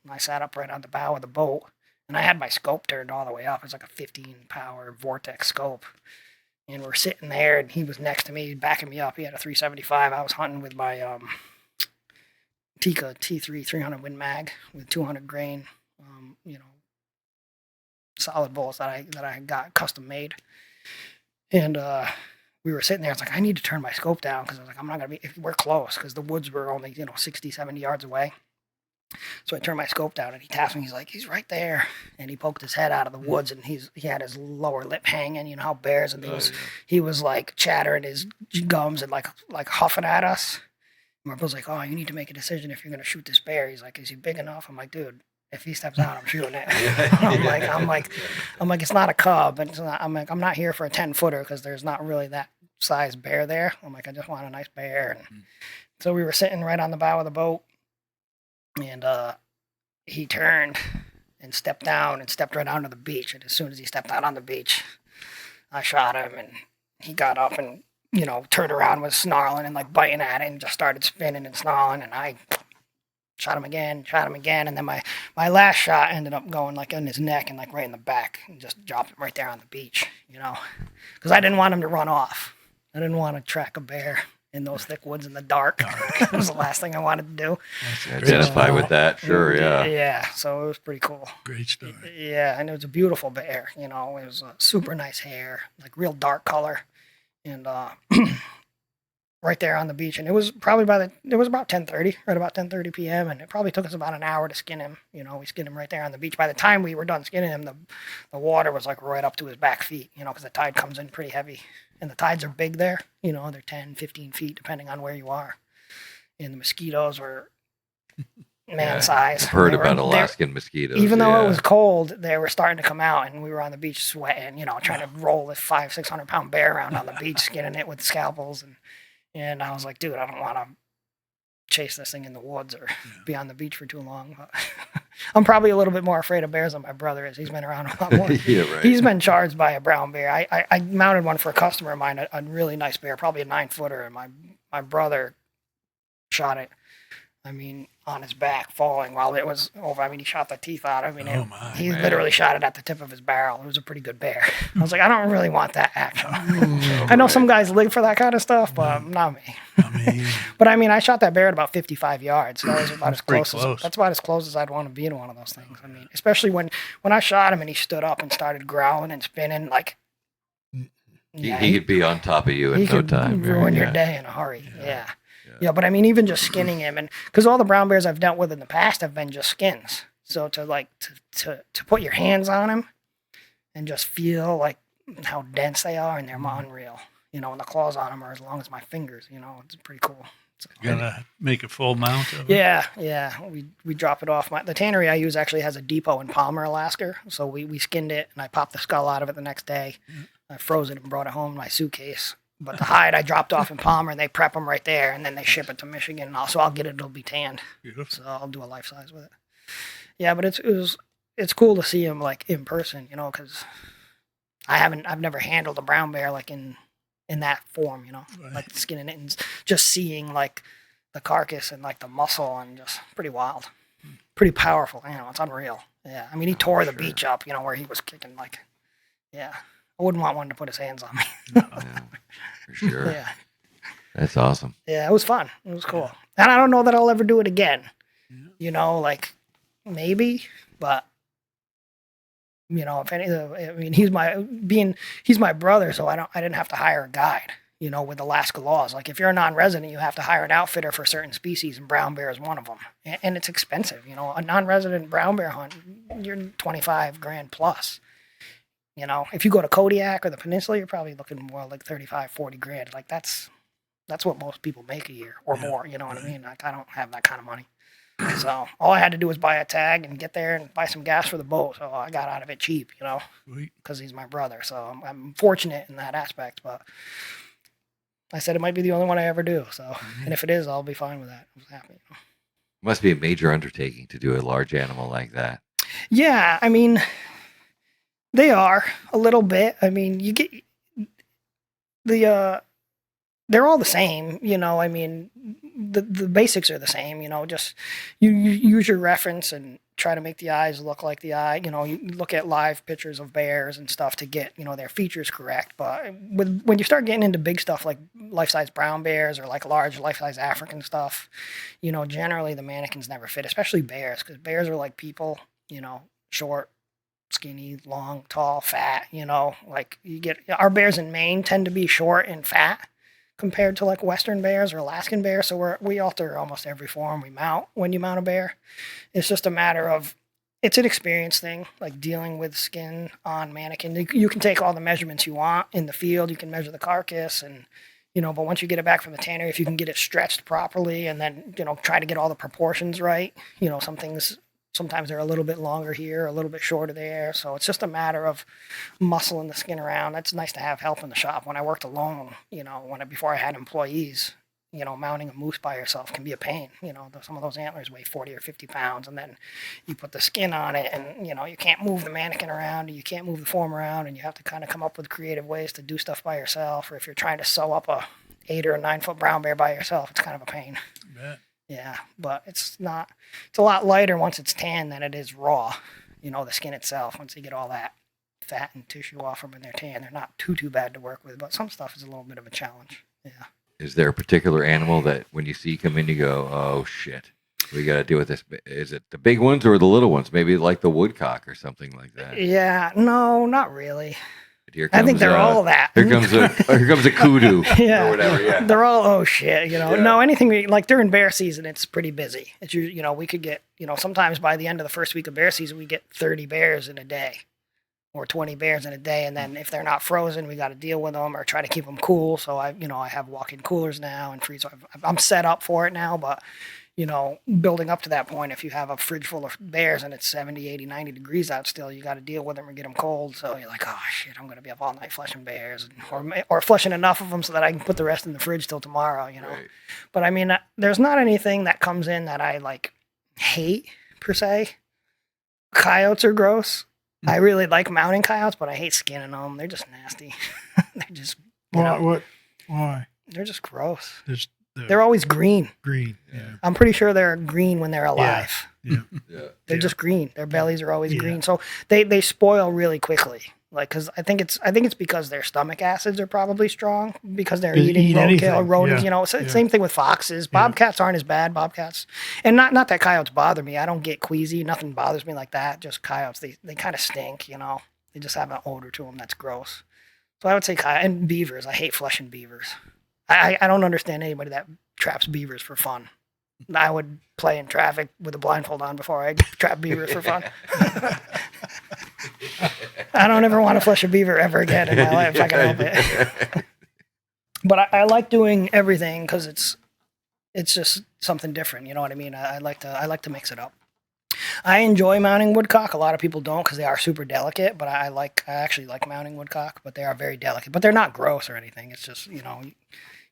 B: And I sat up right on the bow of the boat, and I had my scope turned all the way up. It was like a 15-power Vortex scope. And we're sitting there, and he was next to me, backing me up. He had a 375. I was hunting with my Tika T3 300 Win Mag with 200 grain, solid bullets that I got custom made. And we were sitting there. I was like, I need to turn my scope down, because I was like, I'm not going to be, if we're close, because the woods were only, 60, 70 yards away. So I turned my scope down, and he taps me. He's like, he's right there. And he poked his head out of the woods, and he had his lower lip hanging. You know how bears, and he was like chattering his gums and like huffing at us. And my brother's like, oh, you need to make a decision if you're going to shoot this bear. He's like, is he big enough? I'm like, dude, if he steps out, I'm shooting it. I'm like, it's not a cub. And I'm not here for a 10-footer, because there's not really that size bear there. I'm like, I just want a nice bear. And so we were sitting right on the bow of the boat. And he turned and stepped down and stepped right onto the beach. And as soon as he stepped out on the beach, I shot him, and he got up and turned around, was snarling and like biting at it, and just started spinning and snarling, and I shot him again, and then my last shot ended up going like in his neck and like right in the back, and just dropped him right there on the beach, because I didn't want him to run off. I didn't want to track a bear in those thick woods in the dark. It was the last thing I wanted to do.
A: Identify with that, sure, yeah.
B: Yeah, so it was pretty cool.
D: Great story.
B: Yeah, and it was a beautiful bear. It was a super nice hair, like real dark color, and right there on the beach. And it was probably it was about 10:30, right about 10:30 p.m. And it probably took us about an hour to skin him. We skinned him right there on the beach. By the time we were done skinning him, the water was like right up to his back feet, because the tide comes in pretty heavy. And the tides are big there, they're 10, 15 feet, depending on where you are. And the mosquitoes were man-size.
A: I've heard about Alaskan mosquitoes.
B: Even though it was cold, they were starting to come out, and we were on the beach sweating, trying to roll this 500-600 pound bear around on the beach, skinning it with scalpels. And I was like, dude, I don't want to chase this thing in the woods or be on the beach for too long. But I'm probably a little bit more afraid of bears than my brother is. He's been around a lot more.
A: Yeah, right.
B: He's been charged by a brown bear. I mounted one for a customer of mine, a really nice bear, probably a 9-footer, and my brother shot it. On his back, falling while it was over. He shot the teeth out. He literally shot it at the tip of his barrel. It was a pretty good bear. I was like, I don't really want that action. I know some guys live for that kind of stuff, but not me. But I shot that bear at about 55 yards. So that was about as close. That's about as close as I'd want to be to one of those things. Especially when I shot him and he stood up and started growling and spinning, like
A: he could be on top of you in no time.
B: He could ruin your day in a hurry. Yeah, but even just skinning him, and because all the brown bears I've dealt with in the past have been just skins. So to put your hands on him and just feel like how dense they are, and they're unreal. And the claws on them are as long as my fingers. It's pretty cool.
D: You gotta make a full mount of it.
B: Yeah. We drop it off. The tannery I use actually has a depot in Palmer, Alaska. So we skinned it, and I popped the skull out of it the next day. I froze it and brought it home in my suitcase. But the hide I dropped off in Palmer, and they prep them right there, and then they ship it to Michigan. And also I'll get it; it'll be tanned.
D: Beautiful.
B: So I'll do a life size with it. Yeah, but it's cool to see him like in person, because I've never handled a brown bear like in that form,
D: Right.
B: like skinning it and just seeing like the carcass and like the muscle, and just pretty wild, pretty powerful. It's unreal. Yeah, he tore the beach up, where he was kicking like, yeah. I wouldn't want one to put his hands on me.
A: For sure.
B: Yeah.
A: That's awesome.
B: Yeah, it was fun. It was cool. And I don't know that I'll ever do it again. Maybe, but if any, he's my brother, so I didn't have to hire a guide, with Alaska laws. Like if you're a non-resident, you have to hire an outfitter for certain species, and brown bear is one of them. And it's expensive, a non-resident brown bear hunt, you're $25,000 plus. If you go to Kodiak or the Peninsula, you're probably looking more like $35,000-$40,000. Like that's what most people make a year or more. You know what I mean? Like I don't have that kind of money. So all I had to do was buy a tag and get there and buy some gas for the boat. So I got out of it cheap, because he's my brother. So I'm fortunate in that aspect. But I said it might be the only one I ever do. So, and if it is, I'll be fine with that. I'm happy.
A: Must be a major undertaking to do a large animal like that.
B: Yeah, they are a little bit. You get they're all the same, the basics are the same, just you use your reference and try to make the eyes look like the eye. You look at live pictures of bears and stuff to get, their features correct. But when you start getting into big stuff like life-size brown bears or like large life-size African stuff, generally the mannequins never fit, especially bears, because bears are like people, short, skinny, long, tall, fat, like you get our bears in Maine tend to be short and fat compared to like Western bears or Alaskan bears. So we alter almost every form we mount when you mount a bear. It's just a matter of, it's an experience thing, like dealing with skin on mannequin. You can take all the measurements you want in the field. You can measure the carcass and, but once you get it back from the tannery, if you can get it stretched properly and then, try to get all the proportions right, some things, sometimes they're a little bit longer here, a little bit shorter there. So it's just a matter of muscling the skin around. It's nice to have help in the shop. When I worked alone, before I had employees, mounting a moose by yourself can be a pain. Some of those antlers weigh 40 or 50 pounds, and then you put the skin on it, and you can't move the mannequin around, and you can't move the form around, and you have to kind of come up with creative ways to do stuff by yourself. Or if you're trying to sew up a 8 or a 9 foot brown bear by yourself, it's kind of a pain. Yeah, but it's a lot lighter once it's tan than it is raw. The skin itself, once you get all that fat and tissue off them and they're tan, they're not too bad to work with, but some stuff is a little bit of a challenge. Yeah.
A: Is there a particular animal that when you see come in, you go, oh shit, we got to deal with this? Is it the big ones or the little ones? Maybe like the woodcock or something like that.
B: Yeah, no, not really.
A: Here comes,
B: I think they're all that.
A: Here comes a kudu
B: yeah.
A: or whatever. Yeah.
B: They're all, oh shit,
A: Yeah.
B: No, anything like during bear season, it's pretty busy. It's, we could get, sometimes by the end of the first week of bear season, we get 30 bears in a day or 20 bears in a day. And then if they're not frozen, we got to deal with them or try to keep them cool. So I have walk-in coolers now and freeze. I'm set up for it now, but building up to that point, if you have a fridge full of bears and it's 70, 80, 90 degrees out still, you got to deal with them or get them cold. So you're like, oh shit, I'm going to be up all night fleshing bears or fleshing enough of them so that I can put the rest in the fridge till tomorrow, Right. But I mean, there's not anything that comes in that I like hate per se. Coyotes are gross. I really like mounting coyotes, but I hate skinning them. They're just nasty. They're just,
C: Why?
B: They're just gross.
C: They're
B: They're always green.
C: green. Yeah.
B: I'm pretty sure they're green when they're alive.
C: Yeah.
B: They're just green. Their bellies are always
C: Yeah.
B: green. So they spoil really quickly. Like, cause I think it's because their stomach acids are probably strong because they're
C: They
B: eating
C: eat
B: roadkill,
C: anything.
B: rodents,
C: Yeah.
B: Same thing with foxes. Bobcats aren't as bad. Bobcats, and not that coyotes bother me. I don't get queasy. Nothing bothers me like that. Just coyotes. They kind of stink, They just have an odor to them that's gross. So I would say coyote and beavers. I hate flushing beavers. I don't understand anybody that traps beavers for fun. I would play in traffic with a blindfold on before I trap beavers for fun. I don't ever want to flush a beaver ever again in my life if I can help it. But I like doing everything because it's just something different. You know what I mean? I like to mix it up. I enjoy mounting woodcock. A lot of people don't because they are super delicate. But I actually like mounting woodcock. But they are very delicate. But they're not gross or anything. It's just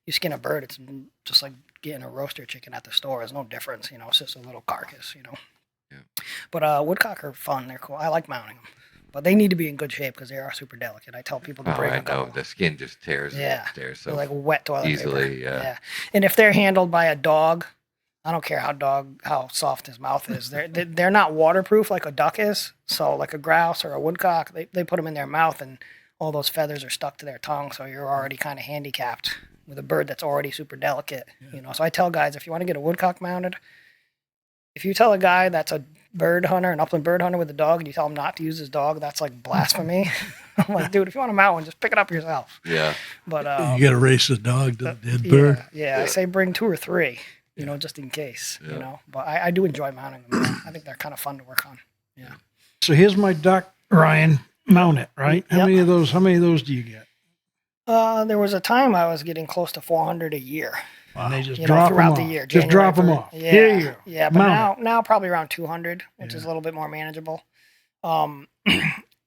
B: you skin a bird. It's just like getting a roaster chicken at the store. There's no difference. It's just a little carcass.
A: Yeah.
B: But woodcock are fun. They're cool. I like mounting them. But they need to be in good shape because they are super delicate. I tell people to bring a couple.
A: The skin just tears.
B: Yeah.
A: So
B: they're like wet toilet
A: easily.
B: paper.
A: Yeah.
B: And if they're handled by a dog, I don't care how soft his mouth is. They're not waterproof like a duck is. So like a grouse or a woodcock, they put them in their mouth and all those feathers are stuck to their tongue. So you're already kind of handicapped with a bird that's already super delicate.
C: Yeah.
B: So I tell guys, if you want to get a woodcock mounted, if you tell a guy that's a bird hunter, an upland bird hunter with a dog, and you tell him not to use his dog, that's like blasphemy. I'm like, dude, if you want to mount one, just pick it up yourself.
A: Yeah.
B: But
D: you got to race the dog to the dead bird.
B: Yeah, I say bring 2 or 3, just in case, But I do enjoy mounting them. I think they're kind of fun to work on. Yeah.
C: So here's my duck, Ryan. Mount it, right? How
B: Yep.
C: many of those do you get?
B: There was a time I was getting close to 400 a year.
C: And they just drop them
B: throughout
C: off.
B: the year.
C: Just drop them off.
B: Yeah,
C: Here you go.
B: Yeah, but
C: Mount
B: now probably around 200, which is a little bit more manageable.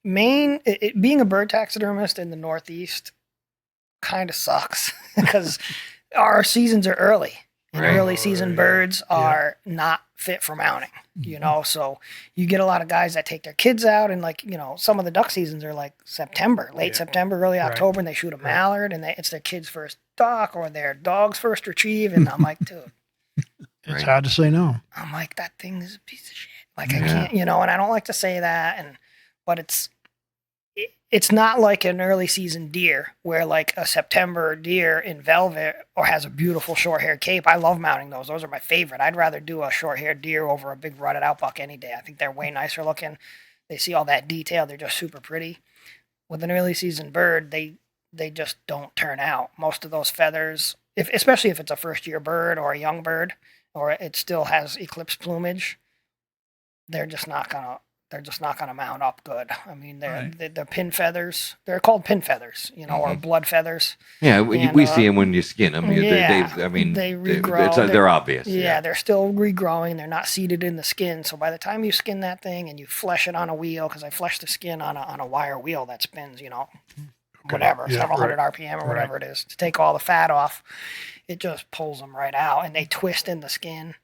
B: Maine, being a bird taxidermist in the Northeast kind of sucks because our seasons are early. And
A: Right.
B: early season birds are not fit for mounting, so you get a lot of guys that take their kids out and some of the duck seasons are like September, late September, early October, and they shoot a mallard and it's their kid's first duck or their dog's first retrieve. And I'm like, dude,
C: It's hard to say no.
B: I'm like, that thing is a piece of shit. Like I can't, and I don't like to say that. But it's not like an early season deer where like a September deer in velvet or has a beautiful short haired cape. I love mounting those. Those are my favorite. I'd rather do a short haired deer over a big rutted out buck any day. I think they're way nicer looking. They see all that detail. They're just super pretty. With an early season bird, they just don't turn out. Most of those feathers, especially if it's a first year bird or a young bird or it still has eclipse plumage, they're just not gonna mount up good. I mean, they're pin feathers. They're called pin feathers, or blood feathers.
A: Yeah,
B: And,
A: we see them when you skin them.
B: they
A: They
B: regrow.
A: they're obvious.
B: Yeah, they're still regrowing. They're not seated in the skin. So by the time you skin that thing and you flesh it on a wheel, because I flesh the skin on a wire wheel that spins, whatever,
C: Yeah,
B: several
C: right.
B: hundred RPM or
C: Right.
B: whatever it is, to take all the fat off, it just pulls them right out, and they twist in the skin.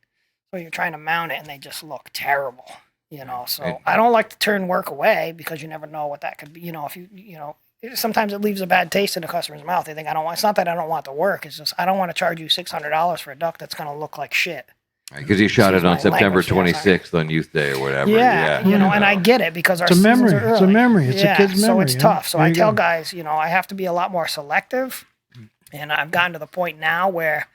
B: So you're trying to mount it, and they just look terrible, you know. So I don't like to turn work away because you never know what that could be. You know, if you know, sometimes it leaves a bad taste in the customer's mouth. They think I don't want. It's not that I don't want the work. It's just I don't want to charge you $600 for a duck that's going to look like shit.
A: Because you shot it on
B: Excuse my
A: September
B: language, yeah,
A: 26th on Youth Day or whatever.
B: Yeah, you know, and I get it because our
C: It's a
B: seasons
C: memory.
B: are early.
C: It's a memory. It's a
B: Yeah,
C: kid's
B: so
C: memory,
B: it's
C: yeah.
B: tough. So
C: There
B: I
C: you
B: tell
C: go.
B: guys, you know, I have to be a lot more selective, and I've gotten to the point now where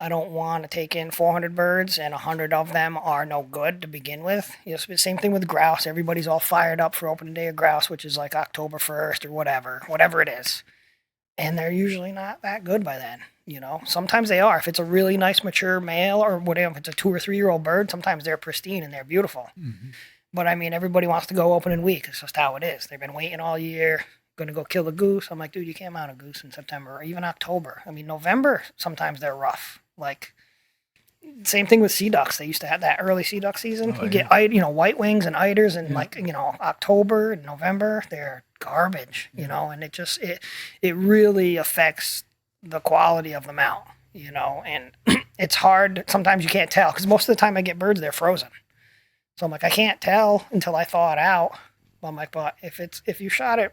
B: I don't want to take in 400 birds and 100 of them are no good to begin with. You know, same thing with grouse. Everybody's all fired up for opening day of grouse, which is like October 1st or whatever it is. And they're usually not that good by then. You know, sometimes they are. If it's a really nice mature male or whatever, if it's a 2 or 3 year old bird, sometimes they're pristine and they're beautiful.
C: Mm-hmm.
B: But I mean, everybody wants to go opening week. It's just how it is. They've been waiting all year, going to go kill the goose. I'm like, dude, you can't mount a goose in September or even October. I mean, November, sometimes they're rough. Like, same thing with sea ducks. They used to have that early sea duck season.
D: Oh,
B: You get, you know, white wings and eiders in like, you know, October and November. They're garbage, you know, and it really affects the quality of the mount, you know, and it's hard. Sometimes you can't tell because most of the time I get birds, they're frozen. So I'm like, I can't tell until I thaw it out. I'm like, but if you shot it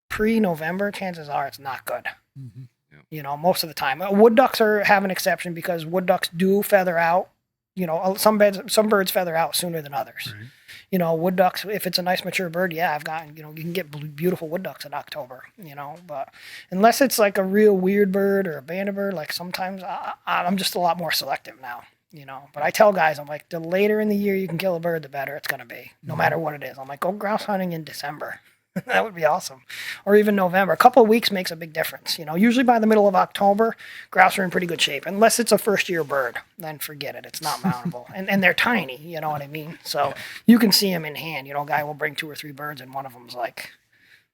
B: pre-November, chances are it's not good.
C: Mm-hmm.
B: You know, most of the time. Wood ducks have an exception because wood ducks do feather out. You know, some birds feather out sooner than others.
C: Right.
B: You know, wood ducks, if it's a nice mature bird, yeah, I've gotten, you know, you can get beautiful wood ducks in October, you know, but unless it's like a real weird bird or a banded bird, like sometimes I'm just a lot more selective now, you know. But I tell guys, I'm like, the later in the year you can kill a bird, the better it's going to be, no matter what it is. I'm like, go grouse hunting in December. That would be awesome. Or even November. A couple of weeks makes a big difference. You know, usually by the middle of October, grouse are in pretty good shape. Unless it's a first-year bird, then forget it. It's not mountable. and they're tiny, you know what I mean? So you can see them in hand. You know, a guy will bring 2 or 3 birds, and one of them's like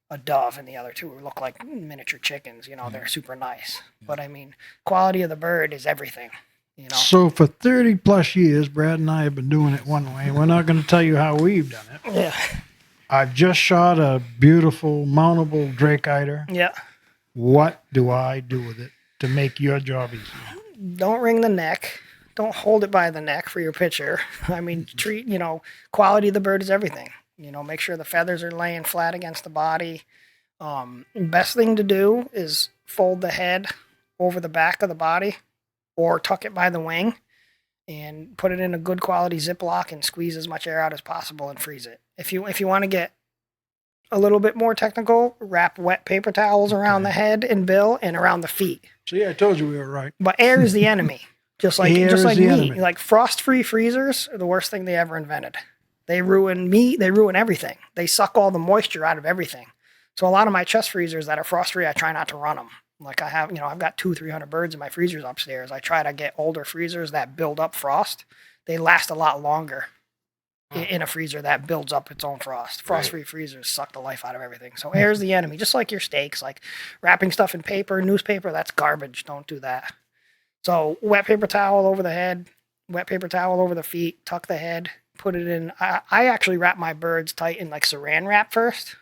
B: a dove, and the other 2 look like miniature chickens. You know, they're super nice. But, I mean, quality of the bird is everything. You know?
C: So for 30 plus years, Brad and I have been doing it one way. We're not going to tell you how we've done it.
B: Yeah.
C: I've just shot a beautiful mountable Drake eider.
B: Yeah.
C: What do I do with it to make your job easier?
B: Don't wring the neck. Don't hold it by the neck for your picture. I mean, you know, quality of the bird is everything. You know, make sure the feathers are laying flat against the body. Best thing to do is fold the head over the back of the body or tuck it by the wing and put it in a good quality Ziploc and squeeze as much air out as possible and freeze it. If you want to get a little bit more technical, wrap wet paper towels around the head and bill and around the feet.
C: See, I told you we were right.
B: But air is the enemy. Just like
C: Air is the
B: meat.
C: enemy.
B: Like frost-free freezers are the worst thing they ever invented. They ruin meat. They ruin everything. They suck all the moisture out of everything. So a lot of my chest freezers that are frost-free, I try not to run them. Like I have, you know, I've got 200-300 birds in my freezers upstairs. I try to get older freezers that build up frost. They last a lot longer in a freezer that builds up its own frost. Frost-free freezers suck the life out of everything. So air is the enemy, just like your steaks. Like wrapping stuff in paper, newspaper, that's garbage. Don't do that. So wet paper towel over the head, wet paper towel over the feet, tuck the head, put it in. I actually wrap my birds tight in like saran wrap first.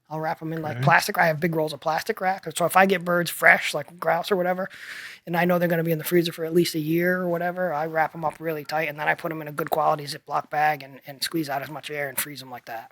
B: I'll wrap them in like plastic. I have big rolls of plastic wrap. So if I get birds fresh, like grouse or whatever, and I know they're going to be in the freezer for at least a year or whatever, I wrap them up really tight, and then I put them in a good quality Ziploc bag and squeeze out as much air and freeze them like that.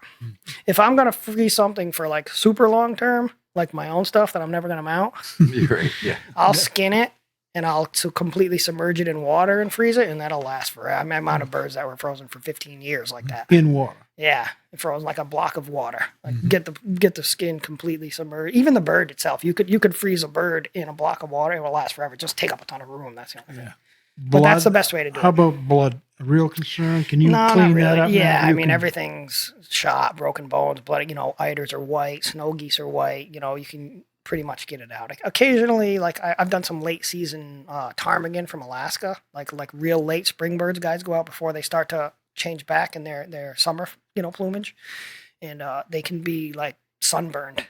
B: If I'm going to freeze something for like super long term, like my own stuff that I'm never going to mount,
A: You're right. Yeah.
B: I'll skin it and I'll completely submerge it in water and freeze it, and that'll last forever. I mean, I mounted birds that were frozen for 15 years like that.
C: In water.
B: Yeah, it froze like a block of water. Like get the skin completely submerged. Even the bird itself, you could freeze a bird in a block of water. It will last forever. Just take up a ton of room. That's the only thing. But that's the best way to do it.
C: How about blood? A real concern? Can you
B: No,
C: clean
B: not really.
C: that up?
B: Yeah,
C: now?
B: I
C: You
B: mean,
C: can-
B: everything's shot, broken bones, blood. You know, eiders are white, snow geese are white. You know, you can pretty much get it out. Occasionally, like I've done some late season ptarmigan from Alaska, like real late spring birds. Guys go out before they start to change back in their summer, you know, plumage, and they can be like sunburned.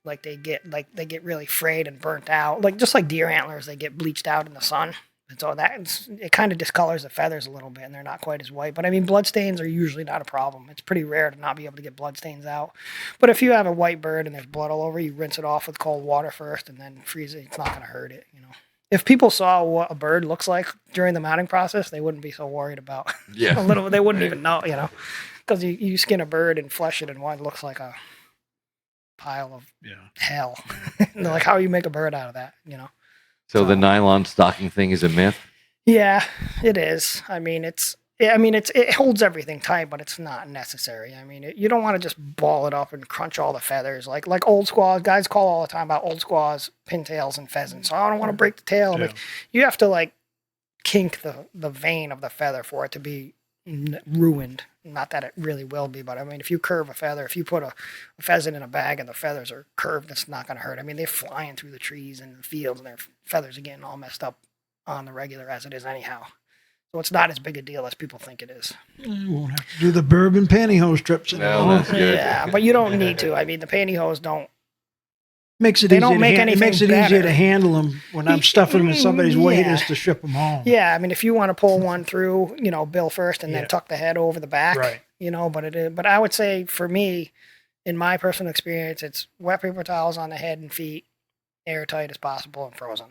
B: Like they get really frayed and burnt out. Like just like deer antlers, they get bleached out in the sun. And so it kind of discolors the feathers a little bit, and they're not quite as white. But I mean, bloodstains are usually not a problem. It's pretty rare to not be able to get bloodstains out. But if you have a white bird and there's blood all over, you rinse it off with cold water first and then freeze it. It's not going to hurt it, you know. If people saw what a bird looks like during the mounting process, they wouldn't be so worried about
A: Yeah.
B: they wouldn't even know, you know, because you skin a bird and flesh it, and one looks like a pile of hell. And like, how you make a bird out of that, you know?
A: So the nylon stocking thing is a myth?
B: Yeah, it is. I mean, it holds everything tight, but it's not necessary. I mean, you don't want to just ball it up and crunch all the feathers. Like old squaws, guys call all the time about old squaws, pintails, and pheasants. So I don't want to break the tail.
C: Yeah.
B: Like, you have to like kink the vein of the feather for it to be ruined. Not that it really will be, but I mean, if you curve a feather, if you put a pheasant in a bag and the feathers are curved, it's not going to hurt. I mean, they're flying through the trees and the fields, and their feathers are getting all messed up on the regular as it is anyhow. So it's not as big a deal as people think it is.
C: You won't have to do the bourbon pantyhose trips anymore.
A: No, that's good.
B: Yeah, but you don't need to. I mean, the pantyhose don't.
C: Makes it
B: They
C: easier
B: don't
C: to
B: make
C: it
B: anything
C: makes it
B: better.
C: easier to handle them when I'm stuffing them in somebody's weight
B: Yeah.
C: is to ship them home.
B: Yeah, I mean, if you want to pull one through, you know, bill first and then
C: Yeah.
B: tuck the head over the back,
C: Right.
B: you know, but I would say for me, in my personal experience, it's wet paper towels on the head and feet, airtight as possible and frozen.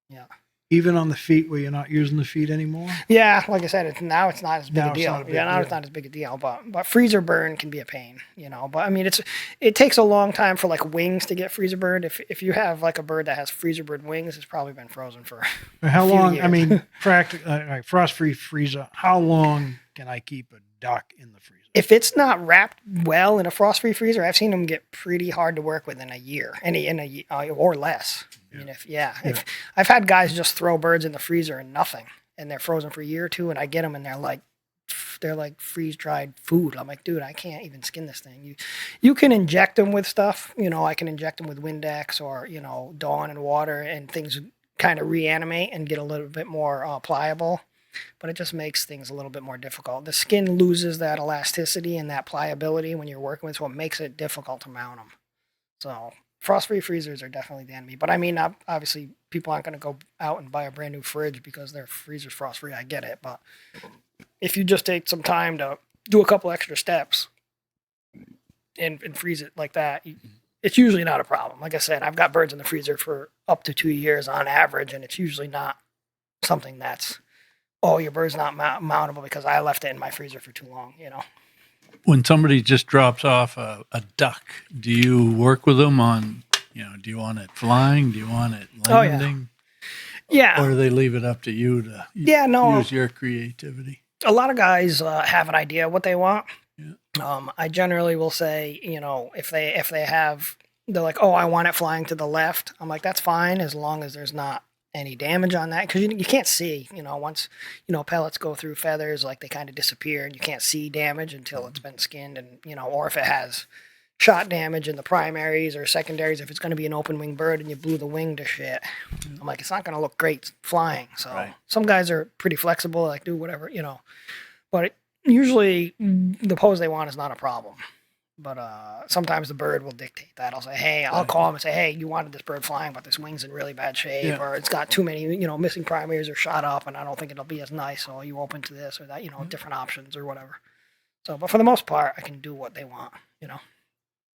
B: Yeah.
C: Even on the feet where you're not using the feet anymore.
B: Yeah, like I said, now it's not as big
C: Now
B: a
C: it's
B: deal.
C: not a big
B: Now
C: deal.
B: it's not as big a deal. But freezer burn can be a pain, you know. But I mean, it takes a long time for like wings to get freezer burned. If you have like a bird that has freezer burned wings, it's probably been frozen for.
C: How
B: few
C: long? I
B: years.
C: mean, frost-free freezer. How long can I keep a duck in the freezer?
B: If it's not wrapped well in a frost-free freezer, I've seen them get pretty hard to work with in a year, or less. I mean, if I've had guys just throw birds in the freezer and nothing, and they're frozen for a year or two, and I get them and they're like freeze-dried food. I'm like, dude, I can't even skin this thing. You can inject them with stuff. You know, I can inject them with Windex or, you know, Dawn and water, and things kind of reanimate and get a little bit more pliable. But it just makes things a little bit more difficult. The skin loses that elasticity and that pliability when you're working with, so it makes it difficult to mount them. So frost-free freezers are definitely the enemy. But I mean, obviously, people aren't going to go out and buy a brand new fridge because their freezer's frost-free. I get it. But if you just take some time to do a couple extra steps and freeze it like that, it's usually not a problem. Like I said, I've got birds in the freezer for up to 2 years on average, and it's usually not something that's, oh, your bird's not mountable because I left it in my freezer for too long, you know.
D: When somebody just drops off a duck, do you work with them on, you know, do you want it flying? Do you want it landing?
B: Yeah.
D: Or do they leave it up to you to use your creativity?
B: A lot of guys have an idea what they want.
D: Yeah.
B: I generally will say, you know, if they're like, oh, I want it flying to the left. I'm like, that's fine as long as there's not any damage on that, because you can't see, you know, once, you know, pellets go through feathers, like they kind of disappear and you can't see damage until it's been skinned, and, you know, or if it has shot damage in the primaries or secondaries, if it's going to be an open wing bird and you blew the wing to shit, I'm like, it's not going to look great flying. So some guys are pretty flexible, like do whatever, you know, but usually the pose they want is not a problem. But sometimes the bird will dictate that. I'll say, hey, I'll call him and say, hey, you wanted this bird flying, but this wing's in really bad shape, or it's got too many, you know, missing primaries or shot up, and I don't think it'll be as nice. So are you open to this or that, you know, different options or whatever. So, but for the most part, I can do what they want, you know.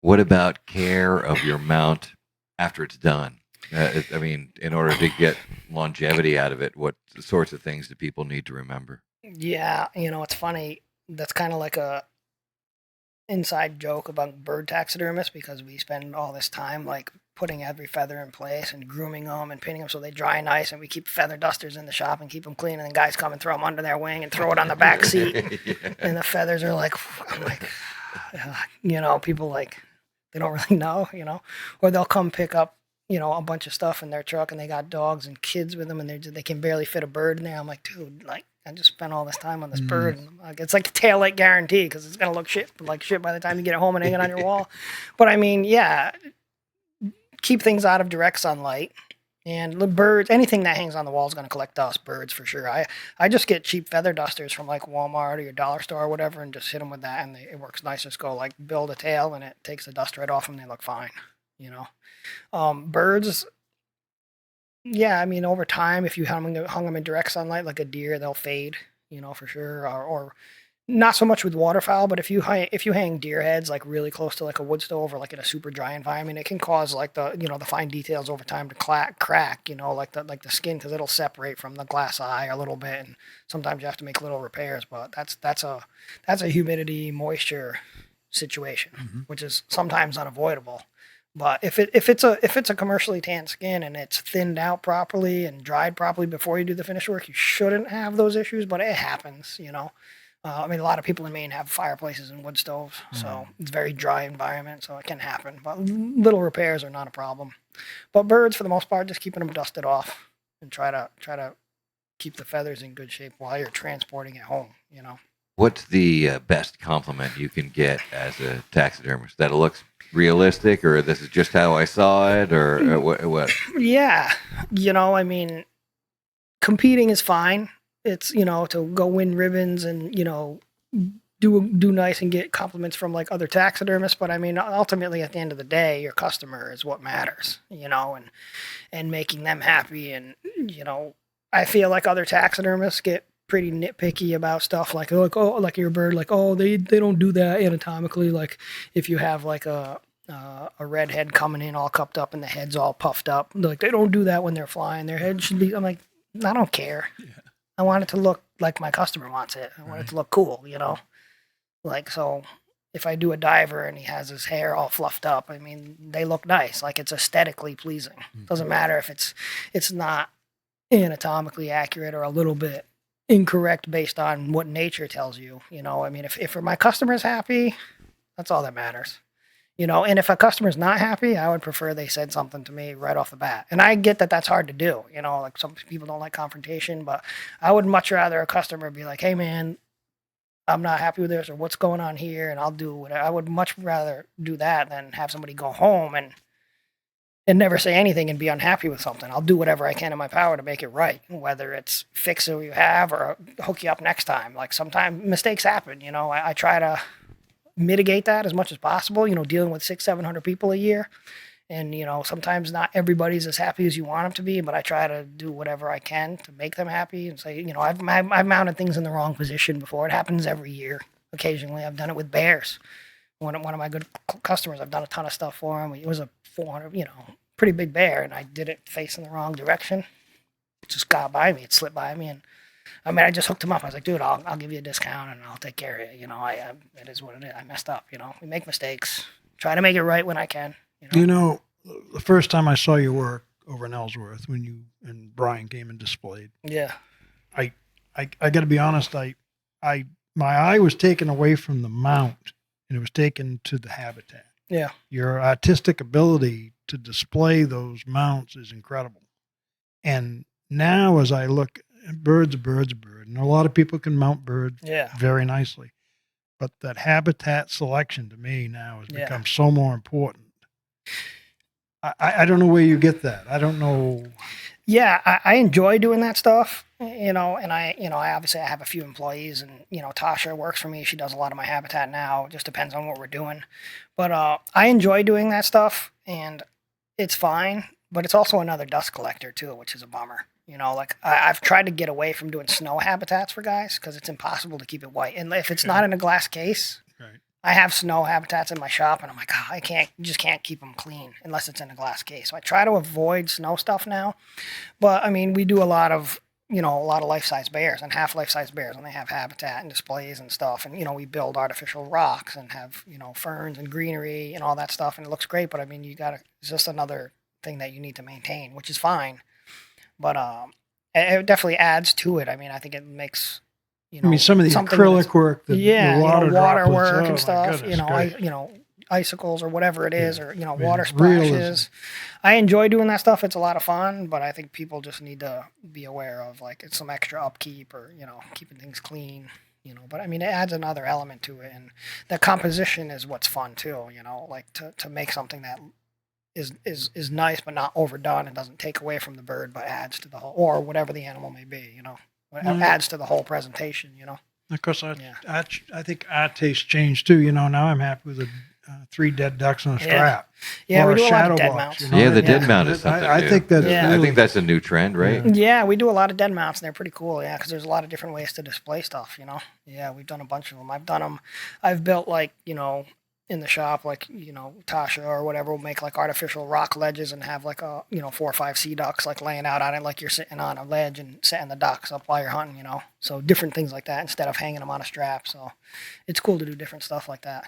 A: What about care of your mount after it's done? I mean, in order to get longevity out of it, what sorts of things do people need to remember?
B: Yeah, you know, it's funny. That's kind of like a inside joke about bird taxidermists, because we spend all this time like putting every feather in place and grooming them and painting them so they dry nice, and we keep feather dusters in the shop and keep them clean, and then guys come and throw them under their wing and throw it on the back seat. And the feathers are like, I'm like, you know, people like, they don't really know, you know, or they'll come pick up, you know, a bunch of stuff in their truck and they got dogs and kids with them and they can barely fit a bird in there. I'm like, dude, like, I just spent all this time on this bird, and like, it's like the tail light guarantee, because it's gonna look like shit by the time you get it home and hang it on your wall. But I mean, yeah, keep things out of direct sunlight, and the birds, anything that hangs on the wall is gonna collect dust. Birds for sure. I just get cheap feather dusters from like Walmart or your dollar store or whatever, and just hit them with that, and it works nice. Just go like build a tail, and it takes the dust right off them. They look fine, you know. Birds, Yeah, I mean, over time, if you hung them in direct sunlight like a deer, they'll fade, for sure. Or not so much with waterfowl, but if you hang deer heads like really close to like a wood stove or like in a super dry environment, it can cause like the fine details over time to crack, like the skin, because it'll separate from the glass eye a little bit, and sometimes you have to make little repairs. But that's a humidity moisture situation, which is sometimes unavoidable. But if it's a commercially tanned skin and it's thinned out properly and dried properly before you do the finish work, you shouldn't have those issues. But it happens. I mean, a lot of people in Maine have fireplaces and wood stoves, so it's a very dry environment, so it can happen. But little repairs are not a problem. But birds, for the most part, just keeping them dusted off and try to keep the feathers in good shape while you're transporting it home.
A: What's the best compliment you can get as a taxidermist? That it looks realistic, or this is just how I saw it, or what?
B: Yeah, I mean, competing is fine. It's to go win ribbons and do nice and get compliments from like other taxidermists, but I mean ultimately at the end of the day your customer is what matters, and making them happy. And I feel like other taxidermists get pretty nitpicky about stuff like your bird, like, oh, they don't do that anatomically, like if you have like a redhead coming in all cupped up and the head's all puffed up, like they don't do that when they're flying, their head should be. I'm like, I don't care. Yeah. I want it to look like my customer wants it. I want it to look cool, Like, so if I do a diver and he has his hair all fluffed up, I mean, they look nice. Like, it's aesthetically pleasing. Doesn't matter if it's not anatomically accurate or a little bit incorrect based on what nature tells you. I mean, if my customer's happy, that's all that matters. And if a customer's not happy, I would prefer they said something to me right off the bat. And I get that that's hard to do. Like some people don't like confrontation, but I would much rather a customer be like, hey, man, I'm not happy with this, or what's going on here, and I'll do whatever. I would much rather do that than have somebody go home and never say anything and be unhappy with something. I'll do whatever I can in my power to make it right, whether it's fix what you have or hook you up next time. Like sometimes mistakes happen. I try to mitigate that as much as possible, dealing with 600-700 people a year. And, sometimes not everybody's as happy as you want them to be, but I try to do whatever I can to make them happy and say, I've mounted things in the wrong position before. It happens every year. Occasionally I've done it with bears. One of my good customers, I've done a ton of stuff for him. It was a 400, pretty big bear, and I did it facing the wrong direction. It just got by me. It slipped by me, and I mean, I just hooked him up. I was like, dude, I'll give you a discount and I'll take care of it. It is what it is. I messed up. We make mistakes. Try to make it right when I can.
C: The first time I saw your work over in Ellsworth, when you and Brian came and displayed,
B: yeah,
C: I got to be honest. My eye was taken away from the mount, and it was taken to the habitat.
B: Yeah,
C: your artistic ability to display those mounts is incredible. And now, as I look. Bird's a bird, and a lot of people can mount birds very nicely. But that habitat selection to me now has become so more important. I don't know where you get that. I don't know.
B: Yeah, I enjoy doing that stuff, and I obviously I have a few employees, and, Tasha works for me. She does a lot of my habitat now. It just depends on what we're doing. But I enjoy doing that stuff, and it's fine, but it's also another dust collector too, which is a bummer. Like I've tried to get away from doing snow habitats for guys because it's impossible to keep it white. And if it's not in a glass case,
C: right.
B: I have snow habitats in my shop, and I'm like, I just can't keep them clean unless it's in a glass case. So I try to avoid snow stuff now. But I mean, we do a lot of life-size bears and half life-size bears, and they have habitat and displays and stuff. And, we build artificial rocks and have, ferns and greenery and all that stuff. And it looks great, but I mean, it's just another thing that you need to maintain, which is fine. But it definitely adds to it. I mean, I think it makes,
C: some of the acrylic work, the
B: water work and
C: oh,
B: stuff,
C: goodness,
B: icicles or whatever it is, or, water splashes. Realism. I enjoy doing that stuff. It's a lot of fun, but I think people just need to be aware of, like, it's some extra upkeep or, keeping things clean, but I mean, it adds another element to it. And the composition is what's fun too, like to make something that is nice but not overdone and doesn't take away from the bird but adds to the whole, or whatever the animal may be, adds to the whole presentation.
C: Of course, I think our taste changed too. Now I'm happy with 3 dead ducks on a strap.
B: Yeah,
C: or
B: we do a lot
C: shadow
B: of dead
C: box,
B: mounts.
C: you know?
A: Yeah, the dead mount is something
C: I
A: new.
C: think that's
B: Yeah.
A: I
C: really,
A: think that's a new trend, right?
B: Yeah, we do a lot of dead mounts, and they're pretty cool. Yeah, because there's a lot of different ways to display stuff. Yeah, we've done a bunch of them. I've done them. I've built in the shop, Tasha or whatever will make like artificial rock ledges and have like 4 or 5 sea ducks like laying out on it, like you're sitting on a ledge and setting the ducks up while you're hunting. So different things like that instead of hanging them on a strap. So it's cool to do different stuff like that.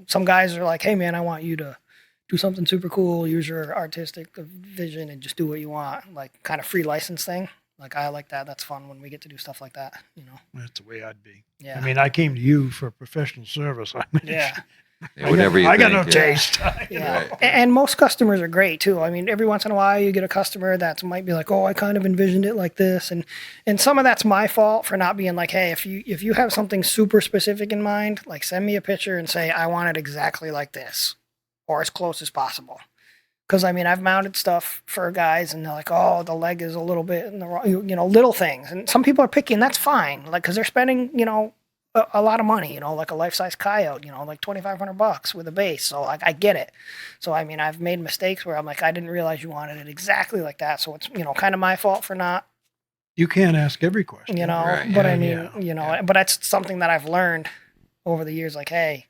B: Some guys are like, hey man, I want you to do something super cool, use your artistic vision and just do what you want, like kind of free license thing. Like I like that. That's fun when we get to do stuff like that.
C: That's the way I'd be.
B: Yeah.
C: I mean, I came to you for professional service. I mean,
B: Yeah.
A: Whatever
C: I got
A: think,
C: no taste.
B: Yeah.
A: Right.
B: And most customers are great too. I mean, every once in a while you get a customer that might be like, oh, I kind of envisioned it like this. And some of that's my fault for not being like, hey, if you have something super specific in mind, like send me a picture and say, I want it exactly like this or as close as possible. Because, I mean, I've mounted stuff for guys and they're like, oh, the leg is a little bit in the wrong, little things. And some people are picky and that's fine. Like, because they're spending, a lot of money, like a life-size coyote, like $2,500 with a base. So I get it. So, I mean, I've made mistakes where I'm like, I didn't realize you wanted it exactly like that. So it's, kind of my fault for not.
C: You can't ask every question.
A: Right,
B: but
A: yeah,
B: I mean, but that's something that I've learned over the years. Like, hey,